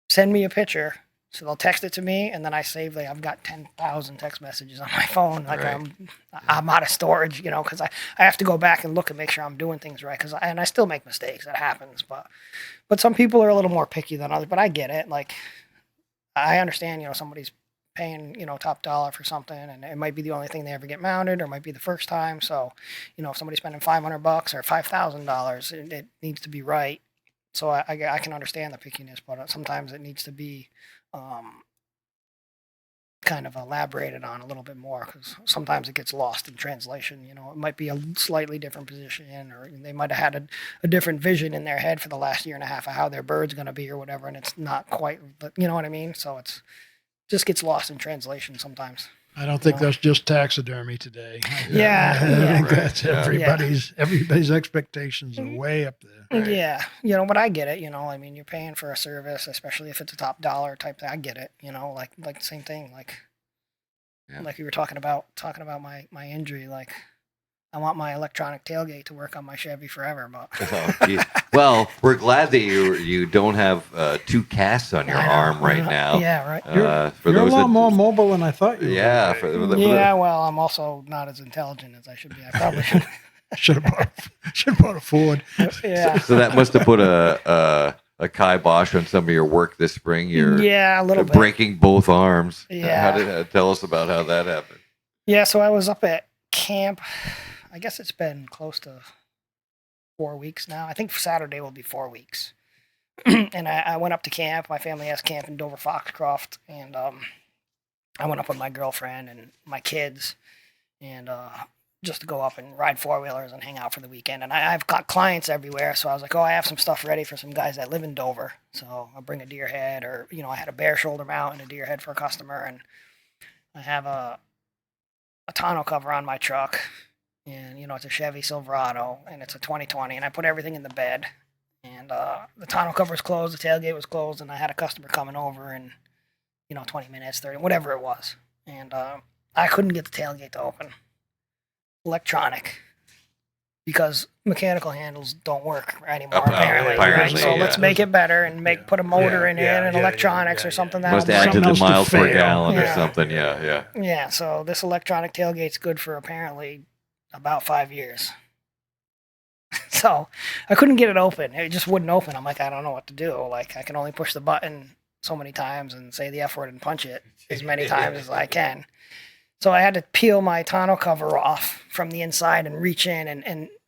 B: send me a picture. So they'll text it to me, and then I save. I've got 10,000 text messages on my phone. Like
A: Right.
B: I'm out of storage, because I have to go back and look and make sure I'm doing things right. And I still make mistakes. That happens, but some people are a little more picky than others. But I get it. Like I understand. Somebody's paying top dollar for something, and it might be the only thing they ever get mounted, or it might be the first time. So if somebody's spending $500 or $5,000, it needs to be right. So I can understand the pickiness, but sometimes it needs to be kind of elaborated on a little bit more because sometimes it gets lost in translation. It might be a slightly different position, or they might have had a different vision in their head for the last year and a half of how their bird's going to be or whatever, and it's not quite. But you know what I mean? So it's just gets lost in translation sometimes.
C: I don't think that's just taxidermy today.
B: Yeah.
C: I think
A: Right.
C: that's everybody's expectations are way up there.
A: Right.
B: Yeah, but I get it. I mean, you're paying for a service, especially if it's a top dollar type thing. I get it. Like the same thing. Like we were talking about my injury. Like, I want my electronic tailgate to work on my Chevy forever. But
A: Oh, geez. Well, we're glad that you don't have 2 casts on your arm right now.
B: Yeah, right.
A: For
C: You're a
A: those
C: lot
A: that,
C: more mobile than I thought you were.
A: yeah,
B: Yeah, well, I'm also not as intelligent as I should be. I probably should.
C: Should have bought a Ford.
B: Yeah.
A: So that must have put a kibosh on some of your work this spring. You're
B: Yeah, a little bit.
A: breaking both arms.
B: Yeah.
A: Tell us about how that happened.
B: Yeah, so I was up at camp. I guess it's been close to 4 weeks now. I think Saturday will be 4 weeks. And I went up to camp. My family has camp in Dover Foxcroft. And I went up with my girlfriend and my kids. And just to go up and ride 4-wheelers and hang out for the weekend. And I've got clients everywhere. So I was like, oh, I have some stuff ready for some guys that live in Dover. So I'll bring a deer head, or, I had a bear shoulder mount and a deer head for a customer. And I have a tonneau cover on my truck. And, it's a Chevy Silverado, and it's a 2020, and I put everything in the bed. And the tonneau cover was closed, the tailgate was closed, and I had a customer coming over in, 20 minutes, 30, whatever it was. And I couldn't get the tailgate to open. Electronic. Because mechanical handles don't work anymore, apparently. Right? So let's make it better and put a motor in it and electronics or something that
A: Must add to the miles per gallon or
B: Yeah.
A: something. Yeah.
B: Yeah, so this electronic tailgate's good for apparently about 5 years. So I couldn't get it open. It just wouldn't open. I'm like, I don't know what to do. Like, I can only push the button so many times and say the F word and punch it as many times as I can. So I had to peel my tonneau cover off from the inside and reach in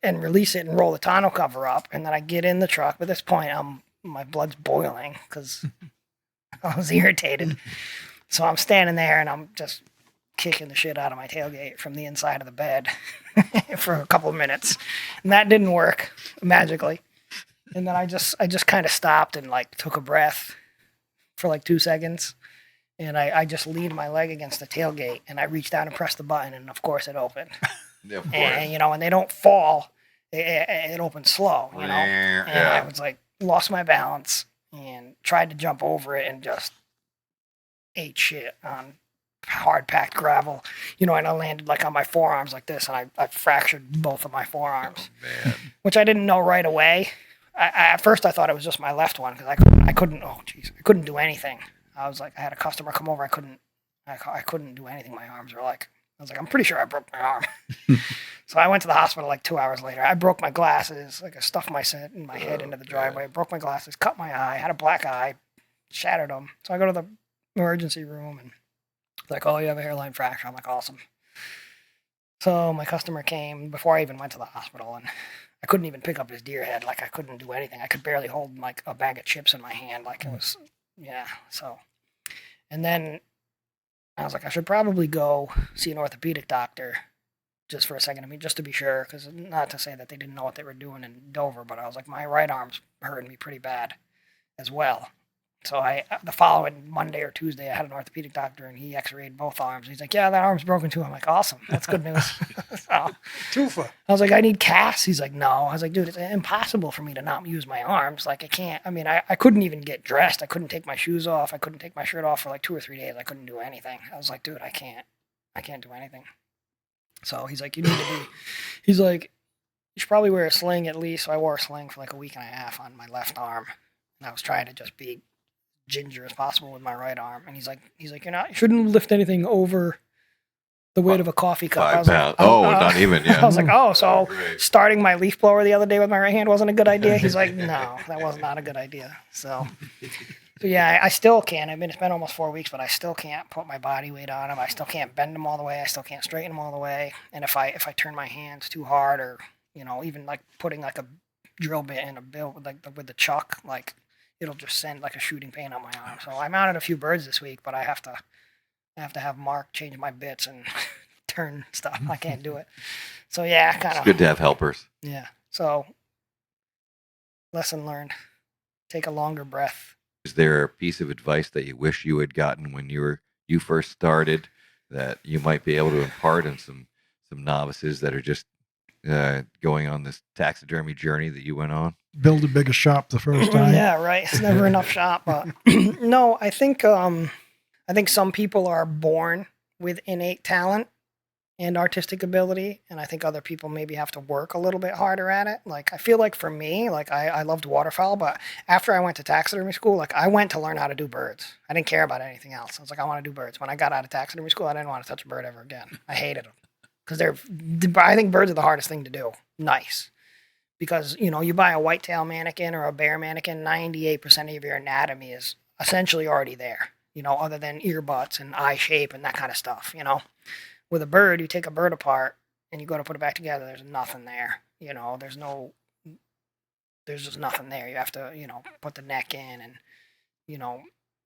B: and release it and roll the tonneau cover up. And then I get in the truck. At this point, my blood's boiling because I was irritated. So I'm standing there and I'm just kicking the shit out of my tailgate from the inside of the bed for a couple of minutes. And that didn't work magically. And then I just kind of stopped and like took a breath for like 2 seconds. And I just leaned my leg against the tailgate and I reached down and pressed the button. And of course it opened.
A: Yeah, of course.
B: And, and they don't fall. It opens slow, And I was like, lost my balance and tried to jump over it and just ate shit on hard packed gravel, and I landed like on my forearms like this, and I fractured both of my forearms, which I didn't know right away. At first I thought it was just my left one because I couldn't do anything. I had a customer come over, I couldn't do anything. My arms were like, I was like, I'm pretty sure I broke my arm. So I went to the hospital like 2 hours later. I broke my glasses, like I stuffed my head into the driveway, broke my glasses, cut my eye, had a black eye, shattered them. So I go to the emergency room and like, oh, you have a hairline fracture. I'm like, awesome. So my customer came before I even went to the hospital, and I couldn't even pick up his deer head. Like I couldn't do anything. I could barely hold like a bag of chips in my hand. Like it was, yeah. So, and then I was like, I should probably go see an orthopedic doctor just for a second. I mean, just to be sure, because not to say that they didn't know what they were doing in Dover, but I was like, my right arm's hurting me pretty bad as well. So the following Monday or Tuesday, I had an orthopedic doctor, and he x-rayed both arms. He's like, yeah, that arm's broken too. I'm like, awesome. That's good news. So,
C: Tufa.
B: I was like, I need casts. He's like, no. I was like, dude, it's impossible for me to not use my arms. Like, I can't. I mean, I couldn't even get dressed. I couldn't take my shoes off. I couldn't take my shirt off for like 2 or 3 days. I couldn't do anything. I was like, dude, I can't do anything. So he's like, he's like, you should probably wear a sling at least. So I wore a sling for like a week and a half on my left arm. And I was trying to just be ginger as possible with my right arm. And he's like, you shouldn't lift anything over the weight of a coffee cup.
A: 5 pounds. Not even, yeah.
B: I was like, so starting my leaf blower the other day with my right hand wasn't a good idea? He's like, no, that was not a good idea. So yeah, I still can't. I mean, it's been almost 4 weeks, but I still can't put my body weight on them. I still can't bend them all the way. I still can't straighten them all the way. And if I turn my hands too hard, or, even like putting like a drill bit in a bill with the chuck, like it'll just send like a shooting pain on my arm. So I mounted a few birds this week, but I have to have Mark change my bits and turn stuff. I can't do it. So yeah, kind of.
A: It's good to have helpers.
B: Yeah. So lesson learned. Take a longer breath.
A: Is there a piece of advice that you wish you had gotten when you first started that you might be able to impart on some novices that are just going on this taxidermy journey that you went on?
C: Build a bigger shop the first time.
B: Yeah, right. It's never enough shop. But no, I think some people are born with innate talent and artistic ability, and I think other people maybe have to work a little bit harder at it. Like I feel like for me, like I loved waterfowl, but after I went to taxidermy school, like I went to learn how to do birds. I didn't care about anything else. I was like, I want to do birds. When I got out of taxidermy school, I didn't want to touch a bird ever again. I hated them because I think birds are the hardest thing to do. Nice. Because, you buy a whitetail mannequin or a bear mannequin, 98% of your anatomy is essentially already there, other than ear butts and eye shape and that kind of stuff, With a bird, you take a bird apart and you go to put it back together, there's nothing there. There's just nothing there. You have to, put the neck in and,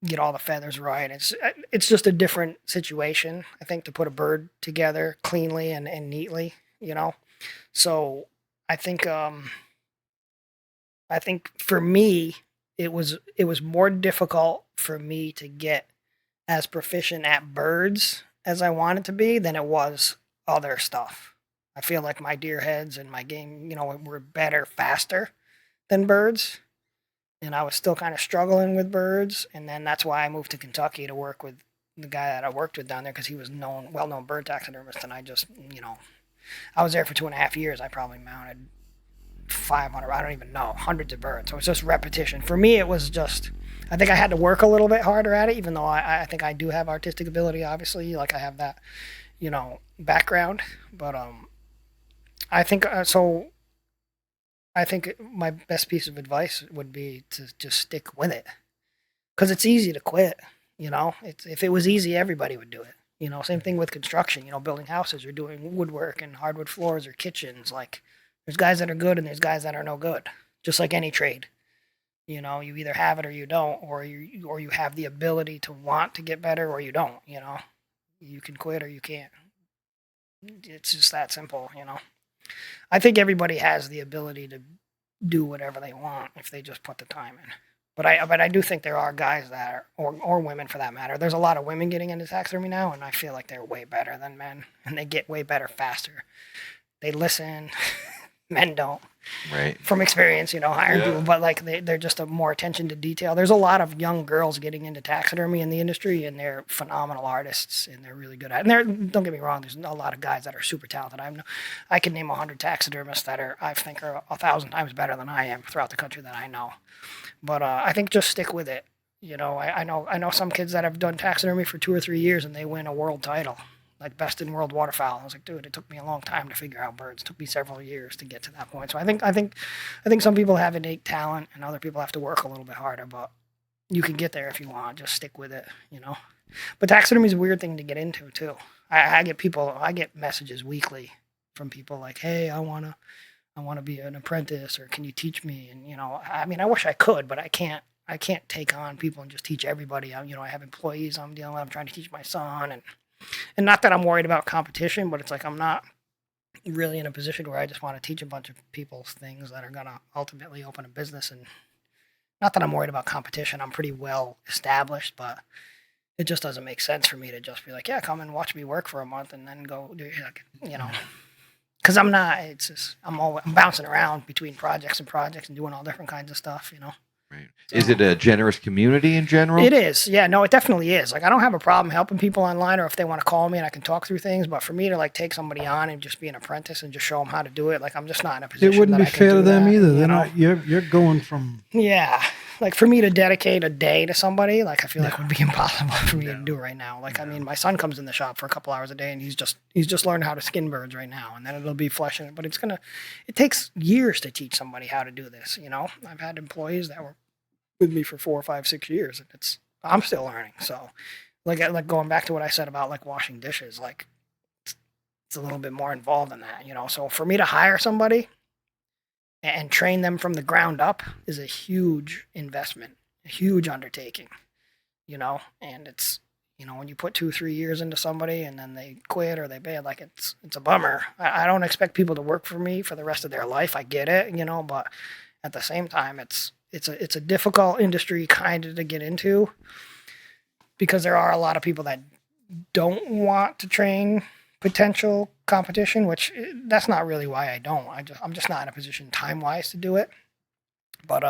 B: get all the feathers right. It's just a different situation, I think, to put a bird together cleanly and neatly, So I think for me, it was more difficult for me to get as proficient at birds as I wanted to be than it was other stuff. I feel like my deer heads and my game, were better faster than birds. And I was still kind of struggling with birds. And then that's why I moved to Kentucky to work with the guy that I worked with down there, because he was well-known bird taxidermist. And I just, I was there for 2.5 years. I probably mounted 500, I don't even know, hundreds of birds. So it's just repetition. For me, it was just, I think I had to work a little bit harder at it, even though I think I do have artistic ability, obviously. Like I have that, background. But I think, I think my best piece of advice would be to just stick with it. Because it's easy to quit, if it was easy, everybody would do it. Same thing with construction, building houses or doing woodwork and hardwood floors or kitchens. Like, there's guys that are good and there's guys that are no good, just like any trade. You either have it or you don't, or you have the ability to want to get better or you don't. You can quit or you can't. It's just that simple. I think everybody has the ability to do whatever they want if they just put the time in. But I do think there are guys that are, or women for that matter. There's a lot of women getting into taxidermy now, and I feel like they're way better than men, and they get way better faster. They listen. Men don't.
A: Right.
B: From experience, hiring people, but like they're just a more attention to detail. There's a lot of young girls getting into taxidermy in the industry, and they're phenomenal artists, and they're really good at it. And don't get me wrong, there's a lot of guys that are super talented. I can name 100 taxidermists that I think are 1,000 times better than I am throughout the country that I know. But I think just stick with it. I know some kids that have done taxidermy for 2 or 3 years, and they win a world title. Like best in world waterfowl. I was like, dude, it took me a long time to figure out birds. It took me several years to get to that point. So I think some people have innate talent and other people have to work a little bit harder, but you can get there if you want. Just stick with it, But taxidermy is a weird thing to get into too. I get messages weekly from people like, hey, I wanna be an apprentice, or can you teach me? And I wish I could, but I can't take on people and just teach everybody. I have employees I'm dealing with. I'm trying to teach my son, and not that I'm worried about competition, but it's like I'm not really in a position where I just want to teach a bunch of people things that are going to ultimately open a business. And not that I'm worried about competition. I'm pretty well established, but it just doesn't make sense for me to just be like, yeah, come and watch me work for a month and then go do, because I'm not. It's just I'm bouncing around between projects and doing all different kinds of stuff,
A: Right. So, is it a generous community in general?
B: It is. Yeah, no, it definitely is. Like, I don't have a problem helping people online, or if they want to call me and I can talk through things. But for me to like take somebody on and just be an apprentice and just show them how to do it, like I'm just not in a position.
C: It wouldn't be fair to them either. They're not. You're going from.
B: Yeah, like for me to dedicate a day to somebody, like I feel like would be impossible for me to do right now. Like I mean, my son comes in the shop for a couple hours a day, and he's just learning how to skin birds right now, and then it'll be fleshing it. But it takes years to teach somebody how to do this. I've had employees that were with me for 4, 5, 6 years, and I'm still learning. So like going back to what I said about like washing dishes, like it's a little bit more involved than that, so for me to hire somebody and train them from the ground up is a huge investment, a huge undertaking, and it's when you put 2, 3 years into somebody and then they quit or they bail, like it's a bummer. I don't expect people to work for me for the rest of their life. I get it, but at the same time, it's a difficult industry kind of to get into because there are a lot of people that don't want to train potential competition, which that's not really why I don't. I'm just not in a position time-wise to do it. But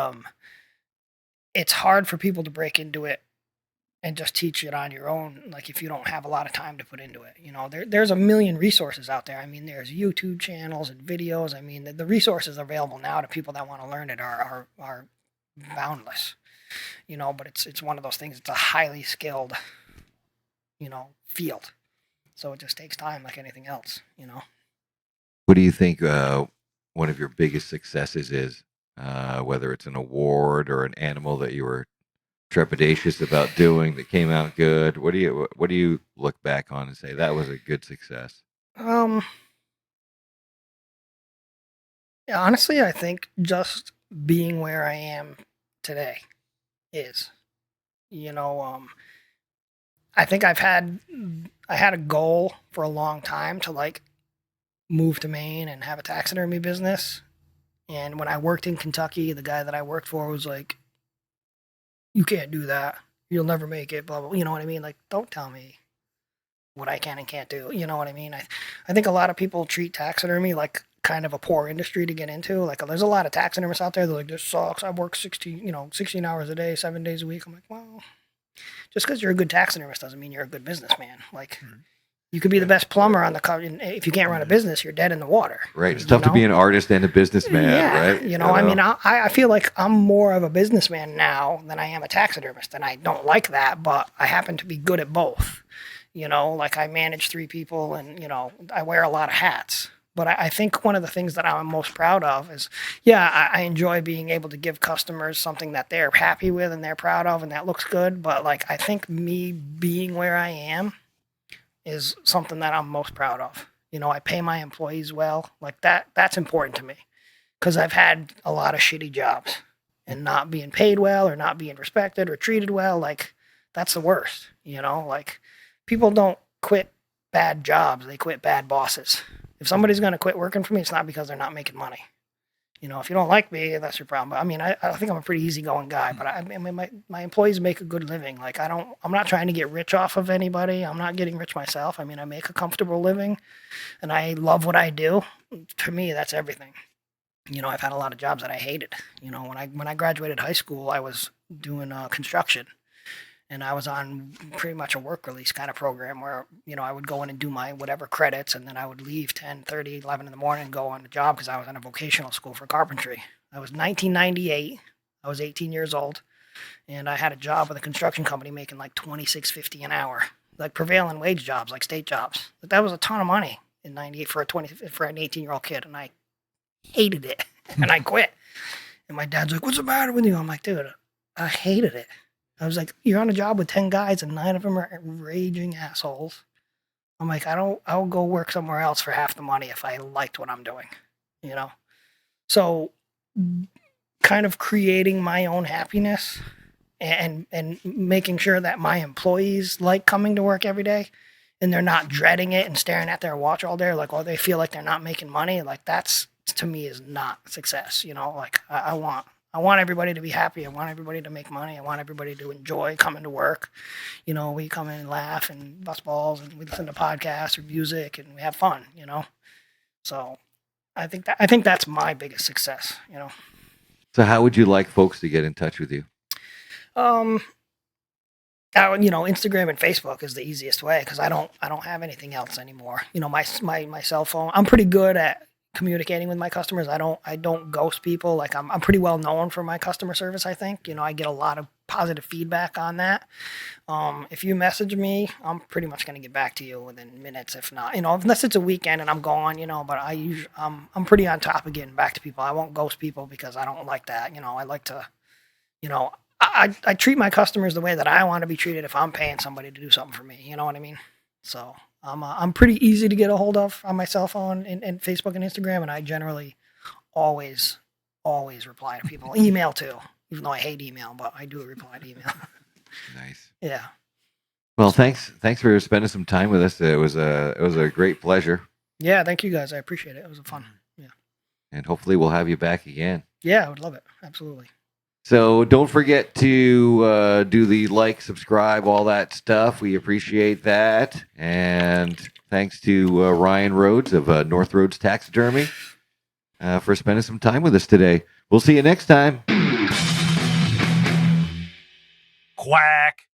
B: it's hard for people to break into it and just teach it on your own, like if you don't have a lot of time to put into it. There's a million resources out there. I mean, there's YouTube channels and videos. I mean, the resources available now to people that want to learn it are boundless, but it's one of those things. It's a highly skilled, field. So it just takes time like anything else,
A: What do you think one of your biggest successes is, whether it's an award or an animal that you were trepidatious about doing that came out good? What do you look back on and say that was a good success?
B: Yeah, honestly, I think just being where I am today is, I think I had a goal for a long time to like move to Maine and have a taxidermy business. And when I worked in Kentucky, the guy that I worked for was like, you can't do that. You'll never make it, blah, blah. You know what I mean? Like, don't tell me what I can and can't do. You know what I mean? I think a lot of people treat taxidermy like kind of a poor industry to get into. Like, there's a lot of taxidermists out there. They're like, this sucks. I work 16 hours a day, 7 days a week. I'm like, well, just because you're a good taxidermist doesn't mean you're a good businessman. Like, you could be the best plumber on the cover. If you can't run a business, you're dead in the water.
A: Right. It's tough to be an artist and a businessman, right?
B: I mean, I feel like I'm more of a businessman now than I am a taxidermist, and I don't like that, but I happen to be good at both. Like I manage 3 people, and, I wear a lot of hats. But I think one of the things that I'm most proud of is, I enjoy being able to give customers something that they're happy with and they're proud of and that looks good. But like, I think me being where I am is something that I'm most proud of. I pay my employees well. Like that's important to me because I've had a lot of shitty jobs and not being paid well or not being respected or treated well. Like that's the worst, like people don't quit bad jobs. They quit bad bosses. If somebody's going to quit working for me, it's not because they're not making money. If you don't like me, that's your problem. But I mean, I think I'm a pretty easygoing guy, but I mean, my employees make a good living. Like I'm not trying to get rich off of anybody. I'm not getting rich myself. I mean, I make a comfortable living and I love what I do. To me, that's everything. I've had a lot of jobs that I hated. When I graduated high school, I was doing construction, and I was on pretty much a work release kind of program where, I would go in and do my whatever credits, and then I would leave 10:30, 11 in the morning and go on the job because I was in a vocational school for carpentry. I was 1998. I was 18 years old, and I had a job with a construction company making like $26.50 an hour, like prevailing wage jobs, like state jobs. But that was a ton of money in 98 for an 18-year-old kid, and I hated it, and I quit. And my dad's like, "What's the matter with you?" I'm like, "Dude, I hated it." I was like, "You're on a job with 10 guys and 9 of them are raging assholes." I'm like, I'll go work somewhere else for half the money if I liked what I'm doing, So kind of creating my own happiness and making sure that my employees like coming to work every day and they're not dreading it and staring at their watch all day, like, or they feel like they're not making money. Like, that's, to me, is not success. Like, I want everybody to be happy. I want everybody to make money. I want everybody to enjoy coming to work. We come in and laugh and bust balls and we listen to podcasts or music and we have fun, So I think that's my biggest success,
A: So how would you like folks to get in touch with you?
B: Instagram and Facebook is the easiest way because I don't have anything else anymore. My cell phone. I'm pretty good at communicating with my customers. I don't ghost people. Like, I'm pretty well known for my customer service. I think I get a lot of positive feedback on that. If you message me, I'm pretty much going to get back to you within minutes, if not, unless it's a weekend and I'm gone. But I'm pretty on top of getting back to people. I won't ghost people because I don't like that. I like to, I treat my customers the way that I want to be treated if I'm paying somebody to do something for me. You know what I mean? So I'm pretty easy to get a hold of on my cell phone and Facebook and Instagram, and I generally always reply to people. Email too, even though I hate email, but I do reply to email.
A: Nice.
B: Yeah.
A: Well, thanks for spending some time with us. It was a great pleasure.
B: Yeah, thank you guys. I appreciate it. It was fun. Yeah.
A: And hopefully we'll have you back again.
B: Yeah, I would love it. Absolutely.
A: So don't forget to do the like, subscribe, all that stuff. We appreciate that. And thanks to Ryan Rhodes of North Rhodes Taxidermy for spending some time with us today. We'll see you next time.
E: Quack.